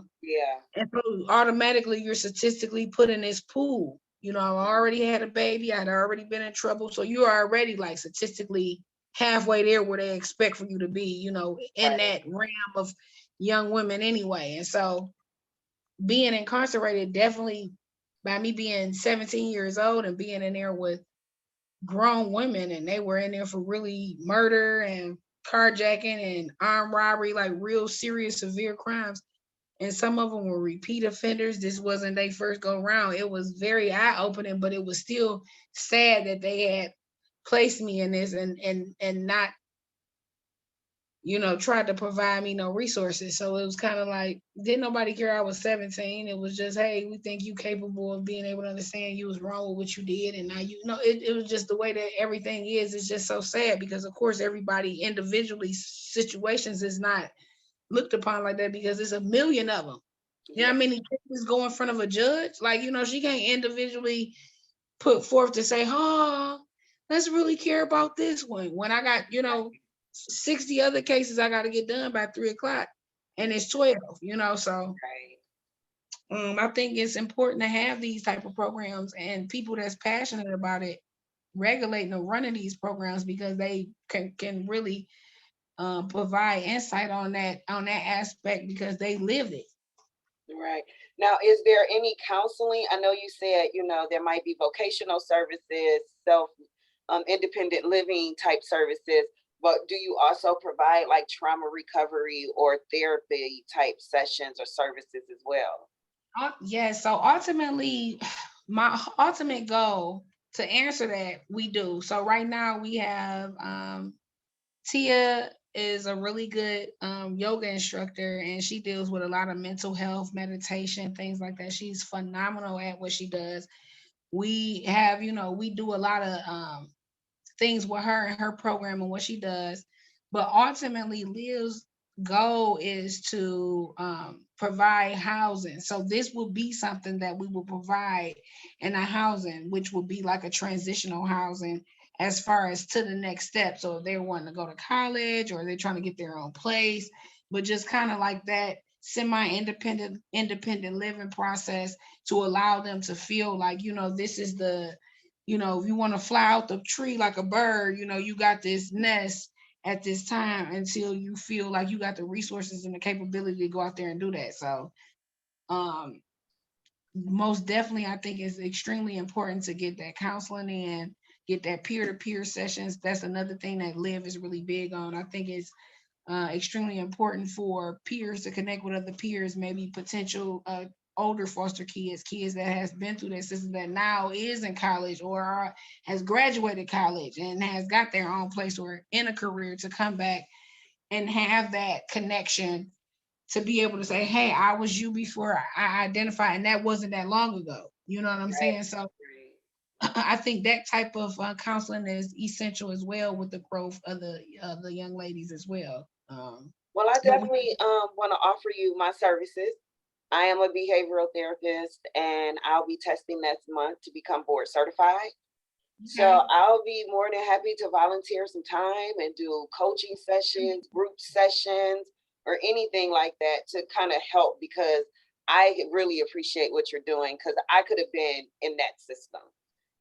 Speaker 2: and so automatically you're statistically put in this pool. I already had a baby, I'd already been in trouble. So you're already like statistically halfway there where they expect for you to be, in
Speaker 1: Right.
Speaker 2: that realm of young women anyway. And so being incarcerated definitely, by me being 17 years old and being in there with grown women, and they were in there for really murder and carjacking and armed robbery, like real serious severe crimes, and some of them were repeat offenders. This wasn't their first go round. It was very eye opening, but it was still sad that they had placed me in this and not tried to provide me no resources. So it was kind of like, didn't nobody care I was 17. It was just, hey, we think you capable of being able to understand you was wrong with what you did. And now, it was just the way that everything is. It's just so sad because, of course, everybody individually situations is not looked upon like that because there's a million of them. You know
Speaker 1: Yeah.
Speaker 2: how many cases go in front of a judge? Like, she can't individually put forth to say, oh, let's really care about this one. When I got, 60 other cases I got to get done by 3 o'clock and it's 12, so
Speaker 1: Right.
Speaker 2: I think it's important to have these type of programs and people that's passionate about it regulating or running these programs because they can really provide insight on that aspect because they lived it.
Speaker 1: Right. Now, is there any counseling? I know you said, there might be vocational services, self independent living type services, but do you also provide like trauma recovery or therapy type sessions or services as well?
Speaker 2: Yeah, so ultimately, my ultimate goal to answer that, we do. So right now we have Tia is a really good yoga instructor, and she deals with a lot of mental health, meditation, things like that. She's phenomenal at what she does. We have, we do a lot of things with her and her program and what she does. But ultimately, Liv's goal is to provide housing. So this will be something that we will provide in a housing, which will be like a transitional housing as far as to the next step. So if they're wanting to go to college or they're trying to get their own place, but just kind of like that semi-independent living process to allow them to feel like, this is the if you want to fly out the tree like a bird, you got this nest at this time until you feel like you got the resources and the capability to go out there and do that. So, um, most definitely, I think it's extremely important to get that counseling in, get that peer-to-peer sessions. That's another thing that Live is really big on. I think it's extremely important for peers to connect with other peers, maybe potential older foster kids that has been through that system that now is in college or has graduated college and has got their own place or in a career to come back and have that connection to be able to say, hey, I was you before I identified, and that wasn't that long ago. You know what I'm
Speaker 1: Right.
Speaker 2: saying? So
Speaker 1: Right.
Speaker 2: I think that type of counseling is essential as well with the growth of the young ladies as well.
Speaker 1: Well, I
Speaker 2: But we
Speaker 1: definitely want to offer you my services. I am a behavioral therapist and I'll be testing next month to become board certified. So
Speaker 2: okay,
Speaker 1: I'll be more than happy to volunteer some time and do coaching sessions, group sessions, or anything like that to kind of help because I really appreciate what you're doing because I could have been in that system.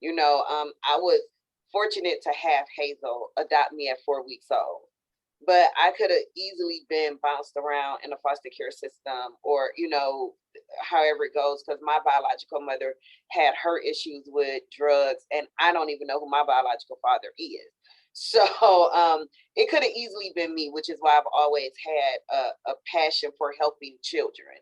Speaker 1: I was fortunate to have Hazel adopt me at 4 weeks old, but I could have easily been bounced around in a foster care system or, however it goes, because my biological mother had her issues with drugs, and I don't even know who my biological father is. So it could have easily been me, which is why I've always had a passion for helping children,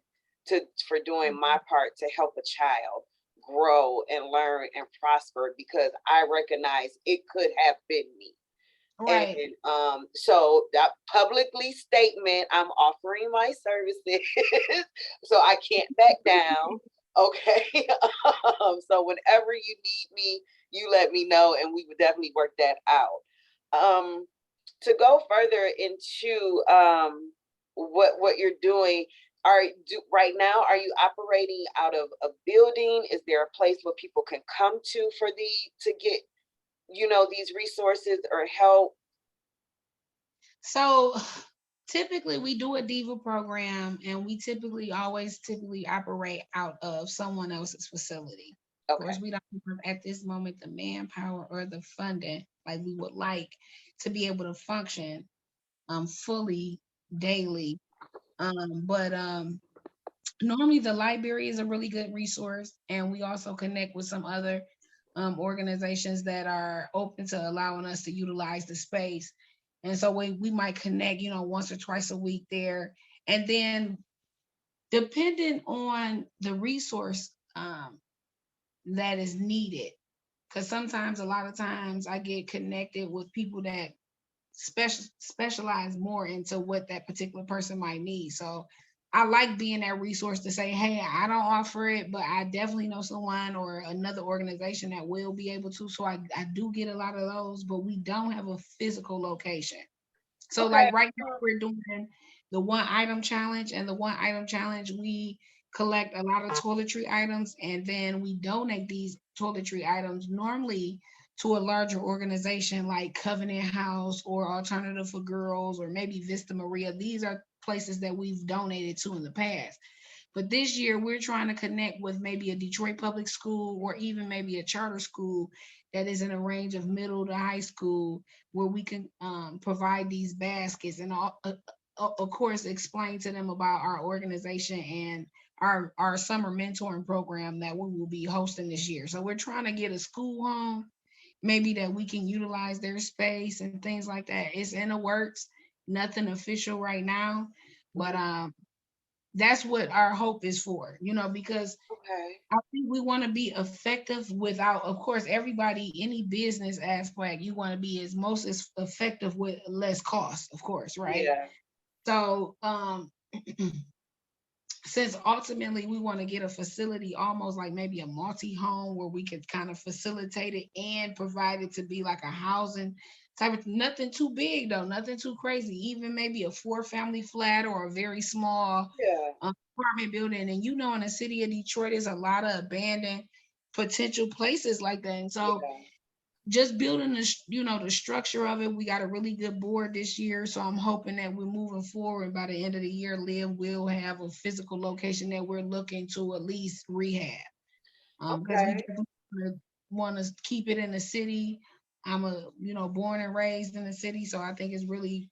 Speaker 1: for doing my part to help a child grow and learn and prosper because I recognize it could have been me. And
Speaker 2: right.
Speaker 1: so that publicly statement, I'm offering my services, so I can't back down. Okay. So whenever you need me, you let me know, and we would definitely work that out. Um, to go further into what you're doing, right now, are you operating out of a building? Is there a place where people can come to get these resources or help?
Speaker 2: So typically we do a diva program, and we typically operate out of someone else's facility. Of
Speaker 1: Okay.
Speaker 2: course, we don't have at this moment the manpower or the funding like we would like to be able to function fully daily. But normally the library is a really good resource, and we also connect with some other organizations that are open to allowing us to utilize the space. And so we might connect, once or twice a week there. And then depending on the resource that is needed, because sometimes, a lot of times, I get connected with people that specialize more into what that particular person might need. So I like being that resource to say, hey, I don't offer it, but I definitely know someone or another organization that will be able to. So I do get a lot of those, but we don't have a physical location. So
Speaker 1: Okay.
Speaker 2: like right now we're doing the one item challenge, and the one item challenge, we collect a lot of toiletry items, and then we donate these toiletry items normally to a larger organization like Covenant House or Alternative for Girls or maybe Vista Maria. These are places that we've donated to in the past. But this year, we're trying to connect with maybe a Detroit public school or even maybe a charter school that is in a range of middle to high school, where we can provide these baskets and, of course, explain to them about our organization and our summer mentoring program that we will be hosting this year. So we're trying to get a school home, maybe that we can utilize their space and things like that. It's in the works, nothing official right now, but
Speaker 1: Mhm.
Speaker 2: that's what our hope is for, because
Speaker 1: Okay.
Speaker 2: I think we want to be effective without, of course, everybody, any business aspect, you want to be as most as effective with less cost, of course, right?
Speaker 1: Yeah.
Speaker 2: So, since ultimately we want to get a facility almost like maybe a multi-home where we could kind of facilitate it and provide it to be like a housing type of, nothing too big though, nothing too crazy, even maybe a 4 family flat or a very small
Speaker 1: Yeah.
Speaker 2: apartment building. And in the city of Detroit, there's a lot of abandoned potential places like that. And so
Speaker 1: Yeah.
Speaker 2: just building the structure of it, we got a really good board this year, so I'm hoping that we're moving forward. By the end of the year, Liv will have a physical location that we're looking to at least rehab, because we
Speaker 1: Okay.
Speaker 2: definitely want to keep it in the city. I'm born and raised in the city, so I think it's really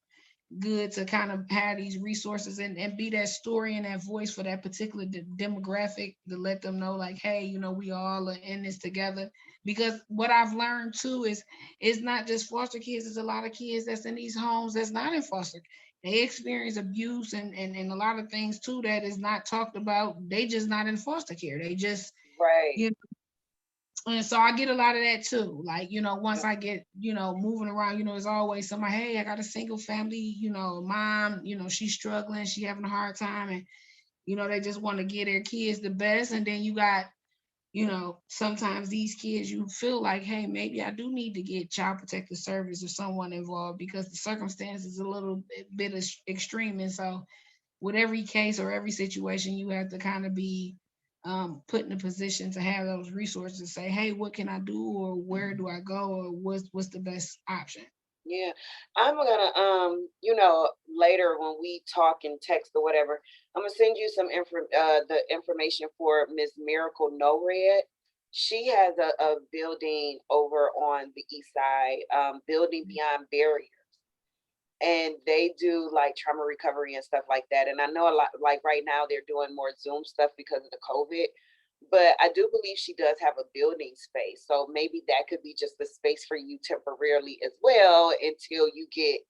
Speaker 2: good to kind of have these resources and be that story and that voice for that particular demographic, to let them know like, hey, we all are in this together. Because what I've learned too is it's not just foster kids, there's a lot of kids that's in these homes that's not in foster. They experience abuse and a lot of things too that is not talked about. They just not in foster care, they just,
Speaker 1: Right.
Speaker 2: you and so I get a lot of that too. Like, once I get, moving around, there's always somebody, hey, I got a single family, mom, she's struggling, she having a hard time. And, they just want to give their kids the best. And then you got, sometimes these kids, you feel like, hey, maybe I do need to get child protective service or someone involved because the circumstance is a little bit extreme. And so with every case or every situation, you have to kind of be put in a position to have those resources to say, hey, what can I do, or where do I go, or what's the best option?
Speaker 1: Yeah. I'm gonna later when we talk in text or whatever, I'm gonna send you some the information for Miss Miracle No Red. She has a building over on the east side, building beyond barriers, and they do like trauma recovery and stuff like that. And I know a lot, like right now they're doing more Zoom stuff because of the COVID, but I do believe she does have a building space, so maybe that could be just a space for you temporarily as well until you get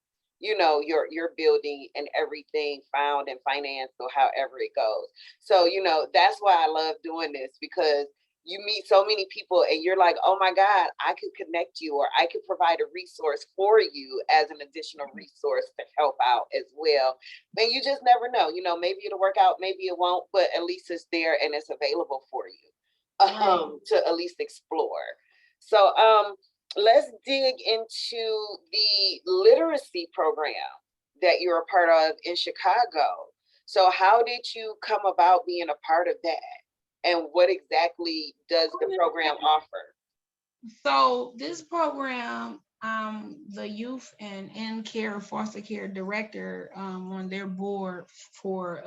Speaker 1: your building and everything found and financed or however it goes. So that's why I love doing this, because you meet so many people and you're like, oh my God, I could connect you, or I could provide a resource for you as an additional resource to help out as well. And you just never know, maybe it'll work out, maybe it won't, but at least it's there and it's available for you
Speaker 2: Right.
Speaker 1: to at least explore. So let's dig into the literacy program that you're a part of in Chicago. So how did you come about being a part of that? And what exactly does the program offer?
Speaker 2: So this program, The youth and in care foster care director on their board for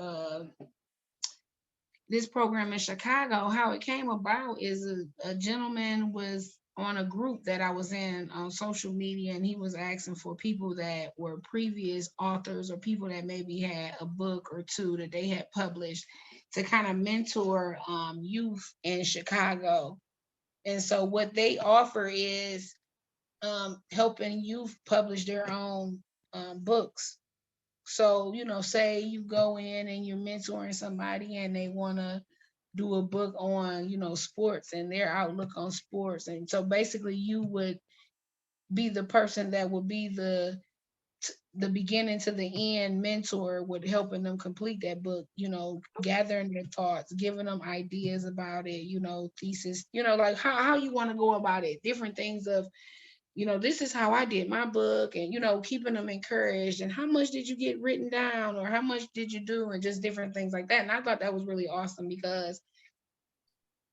Speaker 2: this program in Chicago. How it came about is a gentleman was on a group that I was in on social media, and he was asking for people that were previous authors or people that maybe had a book or two that they had published to kind of mentor youth in Chicago. And so what they offer is helping youth publish their own books. So, say you go in and you're mentoring somebody and they want to do a book on, sports and their outlook on sports. And so basically you would be the person that would be the beginning to the end mentor with helping them complete that book, gathering their thoughts, giving them ideas about it, thesis, like how you want to go about it, different things of this is how I did my book, and keeping them encouraged, and how much did you get written down, or how much did you do, and just different things like that. And I thought that was really awesome because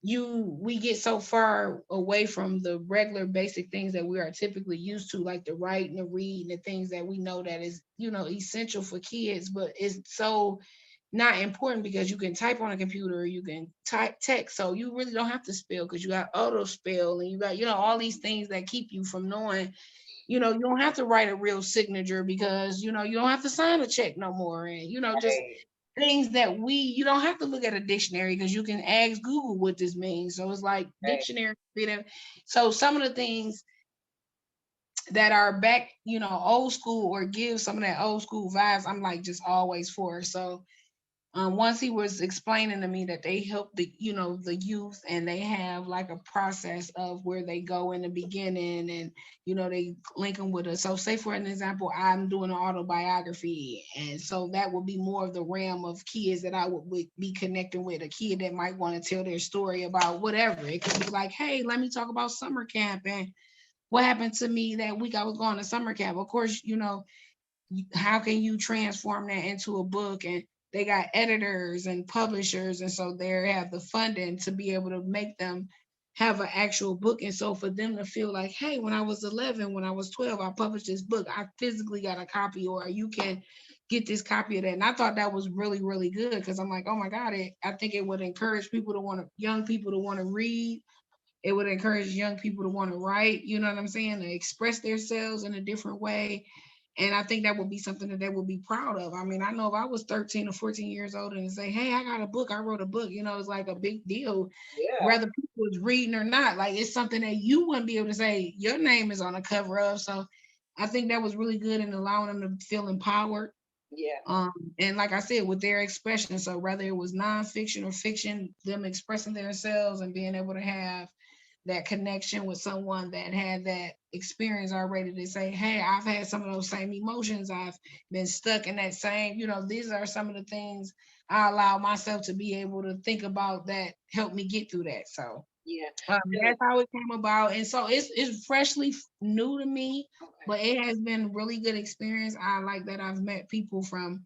Speaker 2: we get so far away from the regular basic things that we are typically used to, like the write and the read and the things that we know that is essential for kids, but it's so not important because you can type on a computer, you can type text, so you really don't have to spell because you got auto spell, and you got all these things that keep you from knowing. You don't have to write a real signature because you don't have to sign a check no more, and just
Speaker 1: Right,
Speaker 2: things that you don't have to look at a dictionary because you can ask Google what this means. So it's like
Speaker 1: right,
Speaker 2: dictionary freedom. So some of the things that are back, old school, or give some of that old school vibes, I'm like just always for. So once he was explaining to me that they help the youth, and they have like a process of where they go in the beginning, and they link them with us. So say for an example, I'm doing an autobiography, and so that would be more of the realm of kids that I would be connecting with. A kid that might want to tell their story about whatever. It could be like, hey, let me talk about summer camp and what happened to me that week I was going to summer camp. Of course, how can you transform that into a book? And they got editors and publishers, and so they have the funding to be able to make them have an actual book. And so for them to feel like, hey, when I was 11, when I was 12, I published this book, I physically got a copy, or you can get this copy of that. And I thought that was really, really good because I'm like, oh my God, I think it would encourage young people to want to read. It would encourage young people to want to write, you know what I'm saying, to express themselves in a different way. And I think that would be something that they would be proud of. I mean, I know if I was 13 or 14 years old and say, hey, I got a book, I wrote a book, it's like a big deal,
Speaker 1: yeah,
Speaker 2: whether people was reading or not. Like, it's something that you wouldn't be able to say your name is on the cover of. So I think that was really good in allowing them to feel empowered.
Speaker 1: yeah,
Speaker 2: Um, and like I said, with their expression, so whether it was nonfiction or fiction, them expressing themselves and being able to have that connection with someone that had that experience already to say, hey, I've had some of those same emotions. I've been stuck in that same, these are some of the things I allow myself to be able to think about that helped me get through that. So
Speaker 1: yeah. And
Speaker 2: that's how it came about. And so it's freshly new to me,
Speaker 1: okay,
Speaker 2: but it has been really good experience. I like that I've met people from,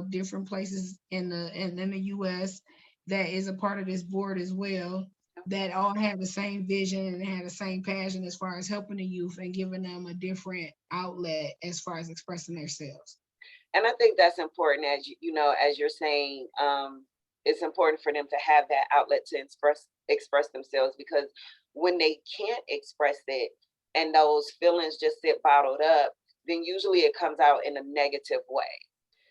Speaker 2: different places in the US that is a part of this board as well, that all have the same vision and have the same passion as far as helping the youth and giving them a different outlet as far as expressing themselves.
Speaker 1: and I think that's important, as as you're saying, it's important for them to have that outlet to express themselves, because when they can't express it and those feelings just sit bottled up, then usually it comes out in a negative way.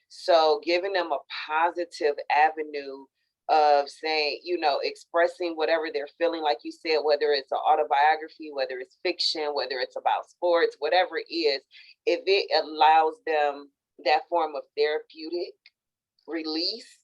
Speaker 1: So giving them a positive avenue of saying, expressing whatever they're feeling, like you said, whether it's an autobiography, whether it's fiction, whether it's about sports, whatever it is, if it allows them that form of therapeutic release,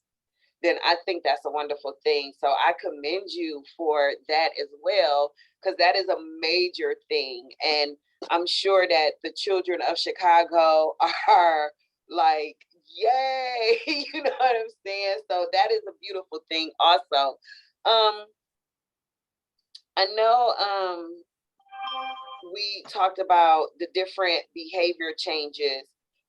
Speaker 1: then I think that's a wonderful thing. So I commend you for that as well, because that is a major thing. And I'm sure that the children of Chicago are like, yay, you know what I'm saying? So that is a beautiful thing also. Um, I know we talked about the different behavior changes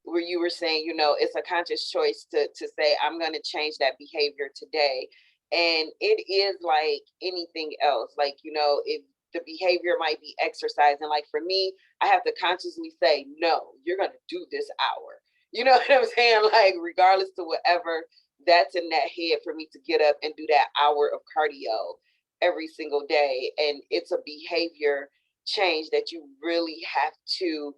Speaker 1: where you were saying, it's a conscious choice to say, I'm going to change that behavior today. And it is like anything else. Like, if the behavior might be exercise. And like for me, I have to consciously say, no, you're going to do this hour. You know what I'm saying? Like, regardless to whatever that's in that head, for me to get up and do that hour of cardio every single day. And it's a behavior change that you really have to,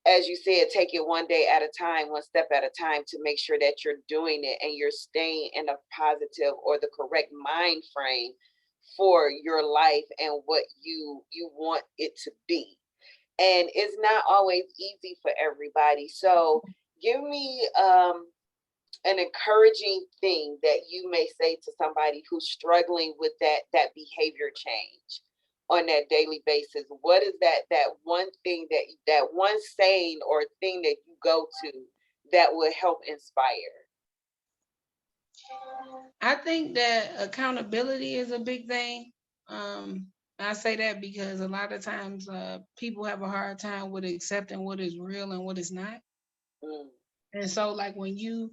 Speaker 1: as you said, take it one day at a time, one step at a time, to make sure that you're doing it and you're staying in a positive or the correct mind frame for your life and what you want it to be. And it's not always easy for everybody. So give me an encouraging thing that you may say to somebody who's struggling with that behavior change on that daily basis. What is that one thing, that one saying or thing that you go to that will help inspire?
Speaker 2: I think that accountability is a big thing. I say that because a lot of times people have a hard time with accepting what is real and what is not.
Speaker 1: Mm.
Speaker 2: And so, like you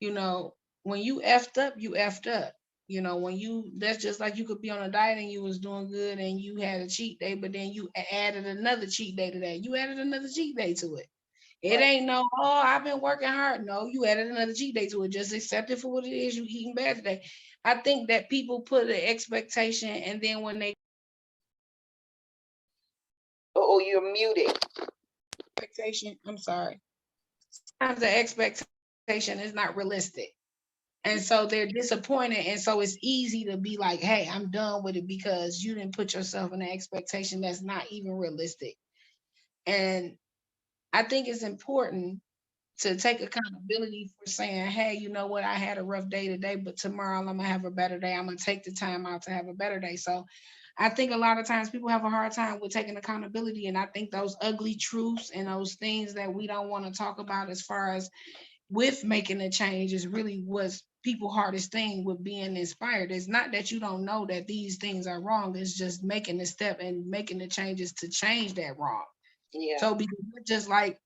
Speaker 2: know, when you effed up, you effed up. You know, when you, that's just like you could be on a diet and you was doing good and you had a cheat day, but then you added another cheat day to that. You added another cheat day to it. It
Speaker 1: Right.
Speaker 2: ain't no, oh, I've been working hard. No, you added another cheat day to it. Just accept it for what it is. You eating bad today. I think that people put an expectation, and then when they
Speaker 1: Oh, you're muted.
Speaker 2: expectation, I'm sorry. Sometimes the expectation is not realistic. And so they're disappointed. And so it's easy to be like, hey, I'm done with it because you didn't put yourself in an expectation that's not even realistic. And I think it's important to take accountability for saying, hey, you know what, I had a rough day today, but tomorrow I'm gonna have a better day. I'm gonna take the time out to have a better day. So I think a lot of times people have a hard time with taking accountability. And I think those ugly truths and those things that we don't want to talk about as far as with making a change is really what's people's hardest thing with being inspired. It's not that you don't know that these things are wrong. It's just making the step and making the changes to change that wrong.
Speaker 1: Yeah.
Speaker 2: So because it's just like,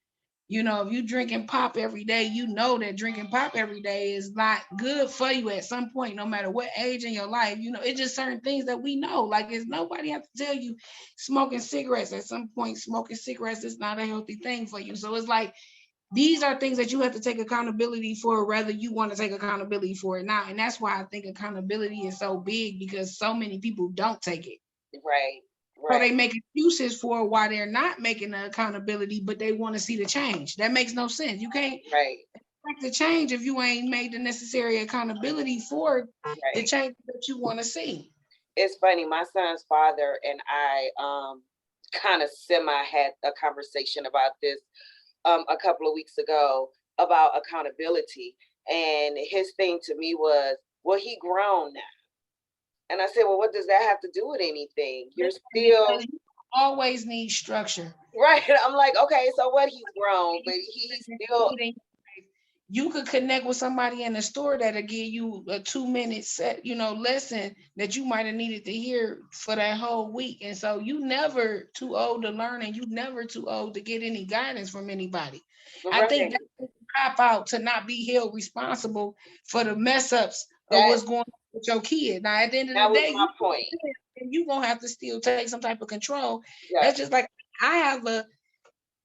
Speaker 2: you know, if you drinking pop every day, you know that drinking pop every day is not good for you at some point, no matter what age in your life. You know, it's just certain things that we know. Like, it's nobody have to tell you smoking cigarettes at some point, smoking cigarettes is not a healthy thing for you. So it's like, these are things that you have to take accountability for, whether you want to take accountability for it now. And that's why I think accountability is so big, because so many people don't take it.
Speaker 1: Right.
Speaker 2: So
Speaker 1: Right.
Speaker 2: they make excuses for why they're not making the accountability, but they want to see the change. That makes no sense. You can't
Speaker 1: Right.
Speaker 2: expect the change if you ain't made the necessary accountability for the
Speaker 1: Right.
Speaker 2: change that you want to see.
Speaker 1: It's funny. My son's father and I kind of semi had a conversation about this a couple of weeks ago about accountability. And his thing to me was, well, he grown now. And I said, well, what does that have to do with anything? You're still
Speaker 2: Because you always need structure.
Speaker 1: right. I'm like, okay, so what? He's grown, but he's still
Speaker 2: You could connect with somebody in the store that'll give you a 2-minute set, lesson that you might have needed to hear for that whole week. And so you never too old to learn, and you never too old to get any guidance from anybody. I think
Speaker 1: right.
Speaker 2: that's a cop out to not be held responsible for the mess ups of
Speaker 1: That
Speaker 2: what's going on with your kid. Now, at the end of the
Speaker 1: that was
Speaker 2: day,
Speaker 1: my point.
Speaker 2: you gonna have to still take some type of control.
Speaker 1: Yeah.
Speaker 2: That's just like I have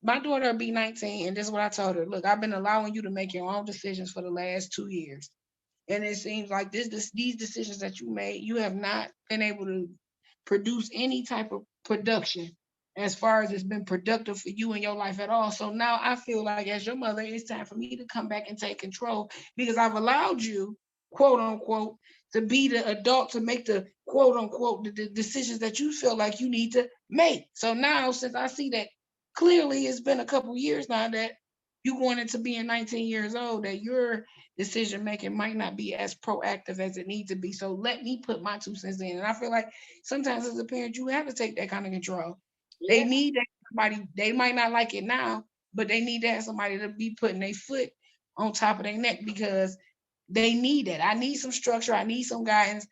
Speaker 2: my daughter will be 19, and this is what I told her. Look, I've been allowing you to make your own decisions for the last 2 years. And it seems like these decisions that you made, you have not been able to produce any type of production as far as it's been productive for you in your life at all. So now I feel like, as your mother, it's time for me to come back and take control, because I've allowed you, quote unquote, to be the adult to make the quote unquote the decisions that you feel like you need to make. So now, since I see that clearly it's been a couple years now that you going into being 19 years old, that your decision making might not be as proactive as it needs to be. So let me put my 2 cents in. And I feel like sometimes as a parent, you have to take that kind of control. They
Speaker 1: Yeah.
Speaker 2: need that somebody, they might not like it now, but they need to have somebody to be putting their foot on top of their neck, because they need that. I need some structure. I need some guidance.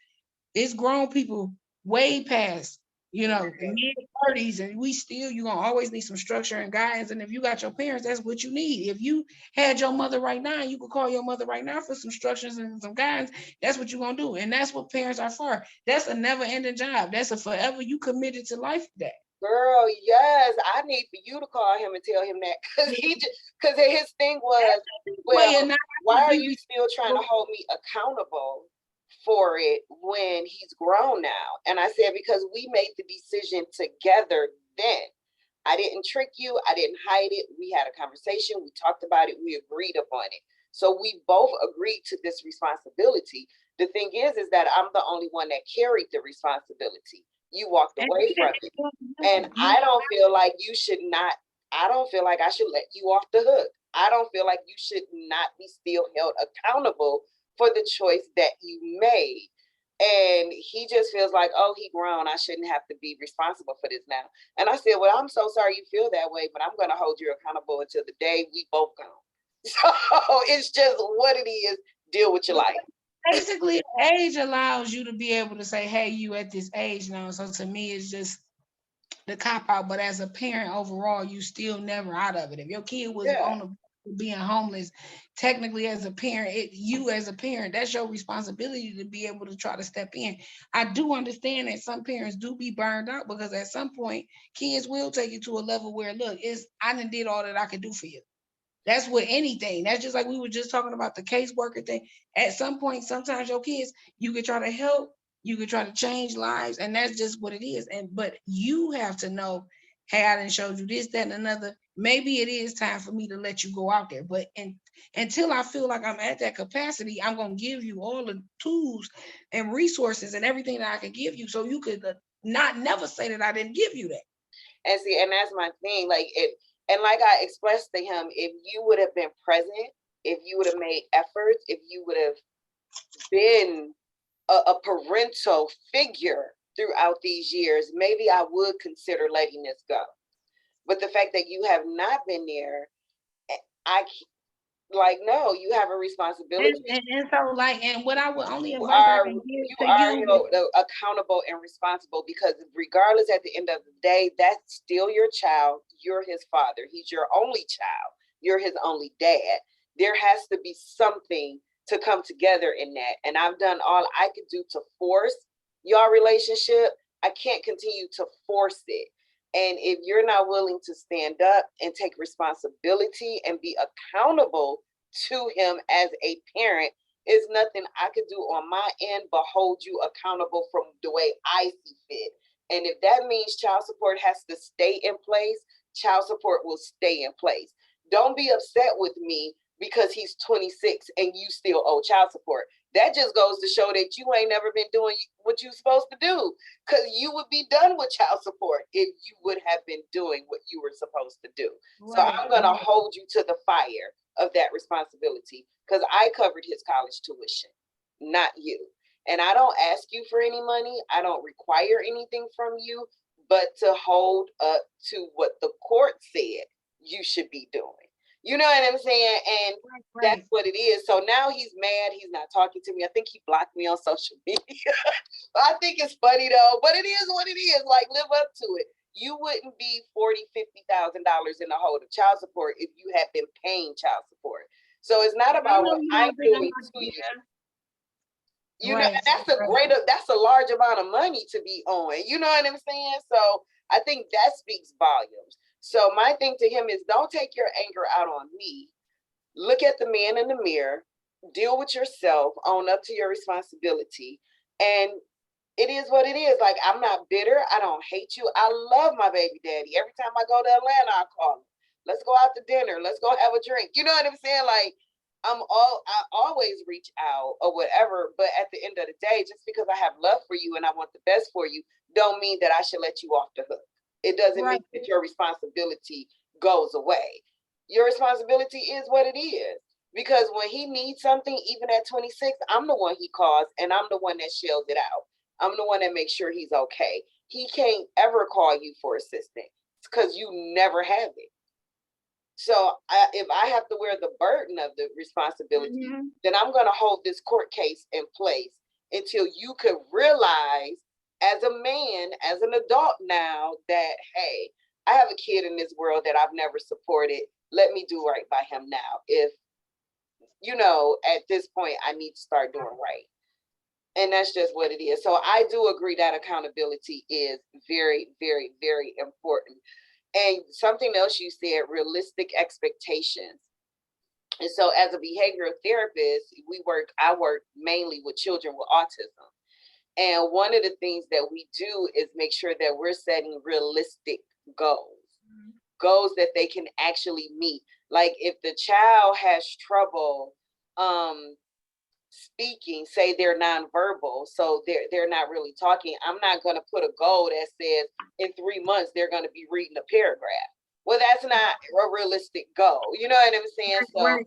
Speaker 2: It's grown people way past You know, mid-30s, and you're gonna always need some structure and guidance. And if you got your parents, that's what you need. If you had your mother right now, you could call your mother right now for some structures and some guidance. That's what you're gonna do. And that's what parents are for. That's a never-ending job. That's a forever, you committed to life that.
Speaker 1: Girl, yes, I need for you to call him and tell him that, because his thing was, well, why are you still trying to hold me accountable for it when he's grown now? And I said, because we made the decision together then. I didn't trick you. I didn't hide it. We had a conversation. We talked about it. We agreed upon it. So we both agreed to this responsibility. The thing is that I'm the only one that carried the responsibility. You walked away from it. And I don't feel like you should not, I don't feel like I should let you off the hook. I don't feel like you should not be still held accountable for the choice that you made. And he just feels like, oh, he grown. I shouldn't have to be responsible for this now. And I said, well, I'm so sorry you feel that way, but I'm going to hold you accountable until the day we both gone. So it's just what it is. Deal with your life.
Speaker 2: Basically, age allows you to be able to say, hey, you at this age now. So to me, it's just the cop out. But as a parent overall, you still never out of it. If your kid was on the being homeless, technically as a parent, you as a parent, that's your responsibility to be able to try to step in. I do understand that some parents do be burned out, because at some point kids will take you to a level where, look, I done did all that I could do for you. That's with anything. That's just like we were just talking about the caseworker thing. At some point, sometimes your kids, you could try to help, you could try to change lives, and that's just what it is. But you have to know, hey, I done showed you this, that, and another. Maybe it is time for me to let you go out there. But until I feel like I'm at that capacity, I'm gonna give you all the tools and resources and everything that I can give you, so you could not never say that I didn't give you that.
Speaker 1: And see, and that's my thing. Like it. And like I expressed to him, if you would have been present, if you would have made efforts, if you would have been a parental figure throughout these years, maybe I would consider letting this go. But the fact that you have not been there, no, you have a responsibility.
Speaker 2: And so, and what I would only advise I can give to you,
Speaker 1: held accountable and responsible, because regardless, at the end of the day, that's still your child. You're his father. He's your only child. You're his only dad. There has to be something to come together in that. And I've done all I could do to force your relationship. I can't continue to force it. And if you're not willing to stand up and take responsibility and be accountable to him as a parent, is nothing I could do on my end but hold you accountable from the way I see fit. And if that means child support has to stay in place, child support will stay in place. Don't be upset with me because he's 26 and you still owe child support. That just goes to show that you ain't never been doing what you're supposed to do, because you would be done with child support if you would have been doing what you were supposed to do. Right. So I'm going to hold you to the fire of that responsibility, because I covered his college tuition, not you. And I don't ask you for any money. I don't require anything from you, but to hold up to what the court said you should be doing. You know what I'm saying? And that's what it is. So now he's mad. He's not talking to me. I think he blocked me on social media. I think it's funny though, but it is what it is. Like, live up to it. You wouldn't be $40,000-$50,000 in the hole of child support if you had been paying child support. So it's not about what I'm doing to you. You know, and that's a large amount of money to be on. You know what I'm saying? So I think that speaks volumes. So my thing to him is, don't take your anger out on me. Look at the man in the mirror, deal with yourself, own up to your responsibility. And it is what it is. Like, I'm not bitter. I don't hate you. I love my baby daddy. Every time I go to Atlanta, I call him. Let's go out to dinner. Let's go have a drink. You know what I'm saying? Like, I always reach out or whatever. But at the end of the day, just because I have love for you and I want the best for you, don't mean that I should let you off the hook. It doesn't mean that your responsibility goes away. Your responsibility is what it is. Because when he needs something, even at 26, I'm the one he calls, and I'm the one that shells it out. I'm the one that makes sure he's okay. He can't ever call you for assistance because you never have it. So if I have to wear the burden of the responsibility, then I'm going to hold this court case in place until you could realize as a man, as an adult now, that, hey, I have a kid in this world that I've never supported. Let me do right by him now. If, at this point, I need to start doing right. And that's just what it is. So I do agree that accountability is very, very, very important. And something else you said, realistic expectations. And so as a behavioral therapist, I work mainly with children with autism. And one of the things that we do is make sure that we're setting realistic goals, goals that they can actually meet. Like if the child has trouble speaking, say they're nonverbal, so they're not really talking, I'm not going to put a goal that says in 3 months they're going to be reading a paragraph. Well, that's not a realistic goal. You know what I'm saying? So
Speaker 2: Right.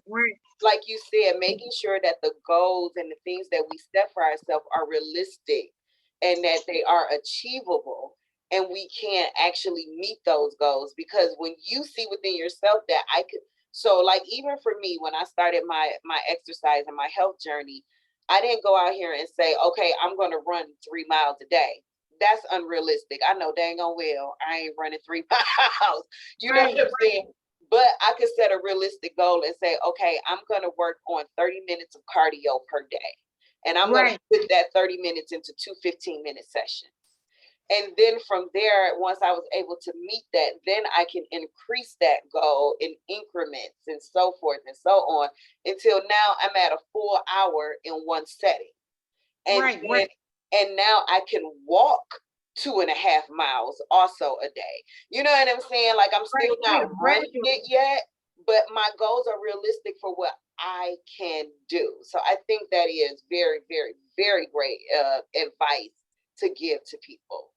Speaker 1: like you said, making sure that the goals and the things that we set for ourselves are realistic and that they are achievable, and we can actually meet those goals. Because when you see within yourself that I could, so like even for me, when I started my exercise and my health journey, I didn't go out here and say, okay, I'm going to run 3 miles a day. That's unrealistic. I know dang on well I ain't running 3 miles. You know what I'm saying? But I could set a realistic goal and say, okay, I'm going to work on 30 minutes of cardio per day. And I'm going to put that 30 minutes into 2 15-minute sessions. And then from there, once I was able to meet that, then I can increase that goal in increments and so forth and so on, until now I'm at a full hour in one setting. And and now I can walk 2.5 miles also a day. You know what I'm saying? Like I'm still not running it yet, but my goals are realistic for what I can do. So I think that is very, very, very great advice to give to people.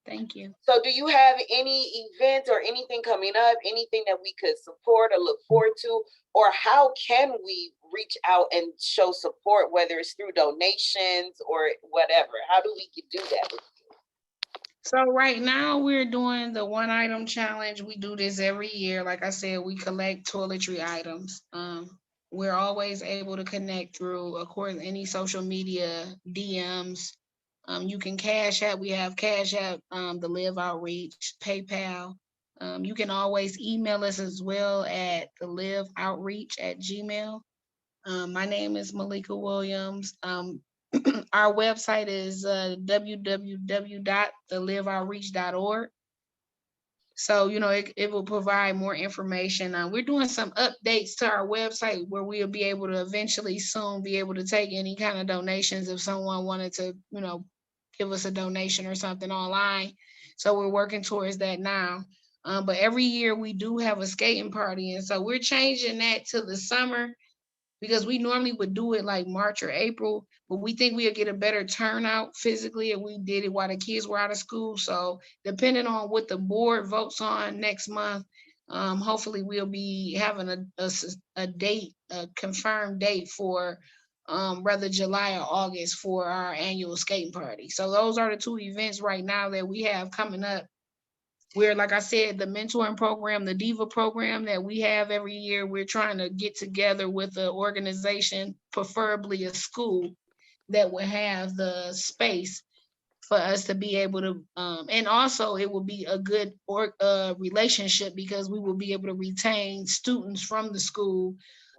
Speaker 2: Thank you.
Speaker 1: So do you have any events or anything coming up, anything that we could support or look forward to? Or how can we reach out and show support, whether it's through donations or whatever? How do we do that with you?
Speaker 2: So right now we're doing the one item challenge. We do this every year. Like I said, we collect toiletry items. We're always able to connect through, of course, any social media DMs. You can Cash App. We have Cash App, the L.I.V.E Outreach, PayPal. You can always email us as well at the L.I.V.E Outreach at Gmail. My name is Malika Williams. Our website is www.theliveoutreach.org. So, it will provide more information. We're doing some updates to our website where we'll be able to eventually soon be able to take any kind of donations if someone wanted to, give us a donation or something online. So we're working towards that now. But every year we do have a skating party. And so we're changing that to the summer, because we normally would do it like March or April, but we think we'll get a better turnout physically if we did it while the kids were out of school. So depending on what the board votes on next month, hopefully we'll be having a date, a confirmed date for rather July or August for our annual skating party. So those are the two events right now that we have coming up. Where, like I said, the mentoring program, the Diva program that we have every year, we're trying to get together with an organization, preferably a school, that will have the space for us to be able to, and also it will be a good relationship, because we will be able to retain students from the school,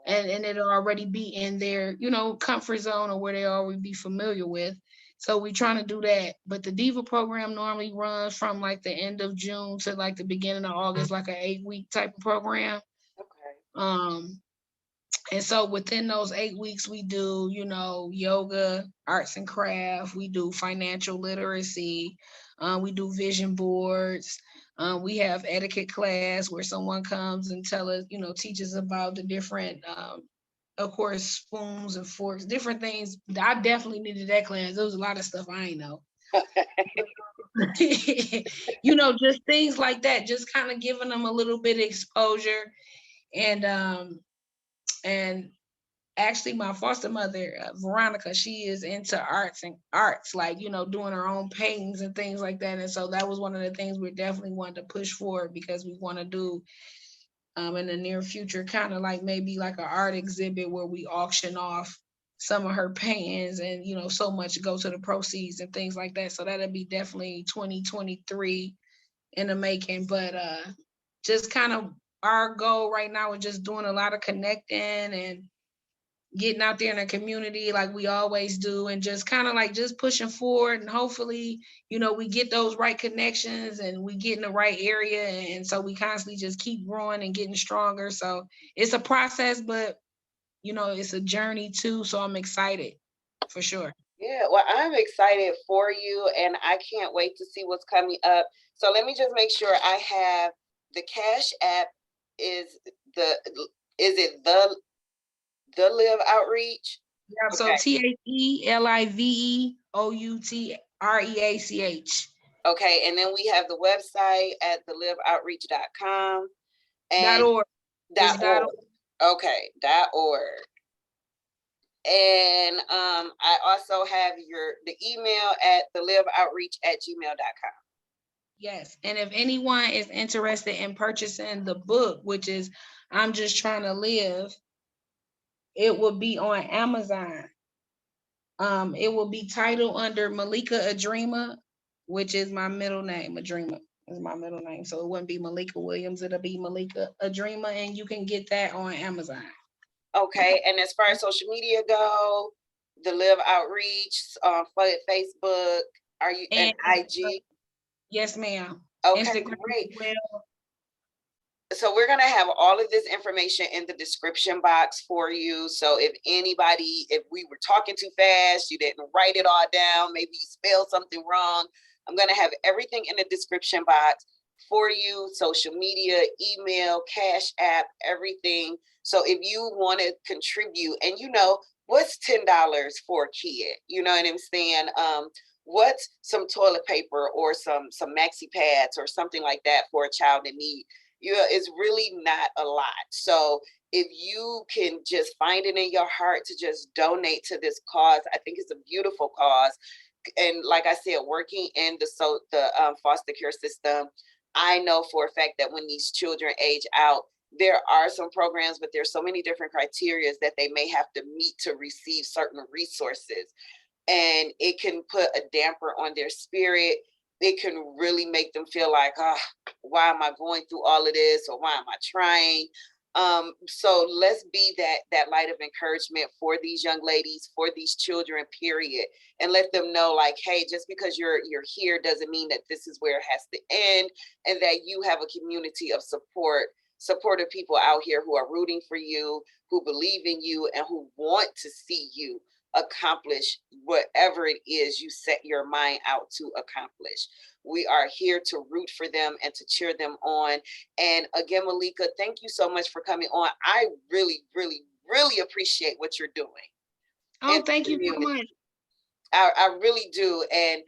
Speaker 2: and it'll already be in their, comfort zone, or where they already be familiar with. So we're trying to do that. But the Diva program normally runs from like the end of June to like the beginning of August, like an 8-week type of program.
Speaker 1: Okay.
Speaker 2: And so within those 8 weeks, we do, yoga, arts and craft. We do financial literacy. We do vision boards. We have etiquette class where someone comes and teaches about the different, of course, spoons and forks, different things. I definitely needed that class. There was a lot of stuff I ain't know. Just things like that, just kind of giving them a little bit of exposure. And actually my foster mother, Veronica, she is into arts, like, doing her own paintings and things like that. And so that was one of the things we definitely wanted to push forward, because we want to do in the near future, kind of like maybe like an art exhibit where we auction off some of her paintings, and so much go to the proceeds and things like that. So that'll be definitely 2023 in the making. But just kind of our goal right now is just doing a lot of connecting and getting out there in the community like we always do, and just kind of like just pushing forward, and hopefully we get those right connections and we get in the right area, and so we constantly just keep growing and getting stronger. So it's a process, but it's a journey too, so I'm excited for sure.
Speaker 1: Yeah, well, I'm excited for you, and I can't wait to see what's coming up. So let me just make sure I have the Cash App. Is it the L.I.V.E Outreach?
Speaker 2: Yeah, so
Speaker 1: Okay.
Speaker 2: THELIVEOUTREACH.
Speaker 1: Okay, and then we have the website at theliveoutreach.com and
Speaker 2: .org. It's .org.
Speaker 1: .org. Okay, .org. And I also have the email at theliveoutreach@gmail.com.
Speaker 2: Yes, and if anyone is interested in purchasing the book, which is I'm Just Trying to Live, it will be on Amazon. It will be titled under Malika Adrema, which is my middle name. Adrema is my middle name, so it wouldn't be Malika Williams. It'll be Malika Adrema, and you can get that on Amazon.
Speaker 1: Okay, and as far as social media go, the L.I.V.E Outreach on Facebook, are you and IG?
Speaker 2: Yes, ma'am.
Speaker 1: Okay,
Speaker 2: Instagram
Speaker 1: great.
Speaker 2: as well.
Speaker 1: So we're going to have all of this information in the description box for you. So if we were talking too fast, you didn't write it all down, maybe you spelled something wrong, I'm going to have everything in the description box for you: social media, email, Cash App, everything. So if you want to contribute, and what's $10 for a kid? You know what I'm saying? What's some toilet paper or some maxi pads or something like that for a child in need? It's really not a lot. So if you can just find it in your heart to just donate to this cause, I think it's a beautiful cause. And like I said, working in the foster care system, I know for a fact that when these children age out, there are some programs, but there's so many different criteria that they may have to meet to receive certain resources. And it can put a damper on their spirit. It can really make them feel like, why am I going through all of this, or why am I trying? So let's be that light of encouragement for these young ladies, for these children, period, and let them know, like, hey, just because you're here doesn't mean that this is where it has to end, and that you have a community of supportive people out here who are rooting for you, who believe in you, and who want to see you accomplish whatever it is you set your mind out to accomplish. We are here to root for them and to cheer them on. And again, Malika, thank you so much for coming on. I really, really, really appreciate what you're doing.
Speaker 2: Oh, thank you so much.
Speaker 1: I really do. And,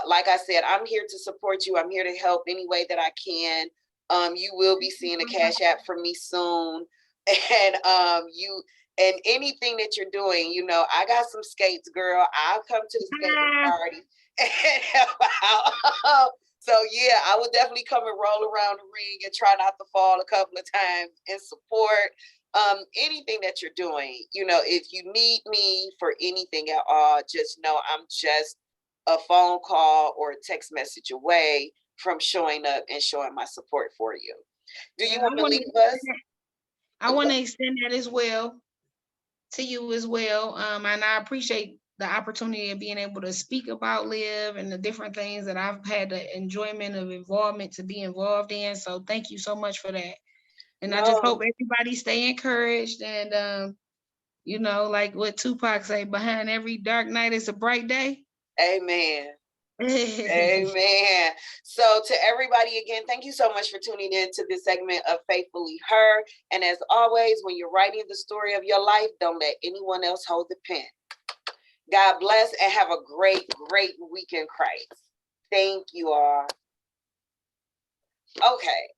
Speaker 1: like I said, I'm here to support you. I'm here to help any way that I can. You will be seeing a Cash App from me soon. And anything that you're doing, I got some skates, girl. I'll come to the skate party and help out. So yeah, I will definitely come and roll around the ring and try not to fall a couple of times and support anything that you're doing. If you need me for anything at all, just know I'm just a phone call or a text message away from showing up and showing my support for you. Do you want to leave us?
Speaker 2: I want to extend that as well to you as well. And I appreciate the opportunity of being able to speak about L.I.V.E and the different things that I've had the enjoyment of involvement to be involved in. So thank you so much for that. And I just hope everybody stay encouraged, and like what Tupac say, behind every dark night is a bright day.
Speaker 1: Amen. Amen. So to everybody, again, thank you so much for tuning in to this segment of Faithfully Her. And as always, when you're writing the story of your life, don't let anyone else hold the pen. God bless and have a great, great week in Christ. Thank you all. Okay.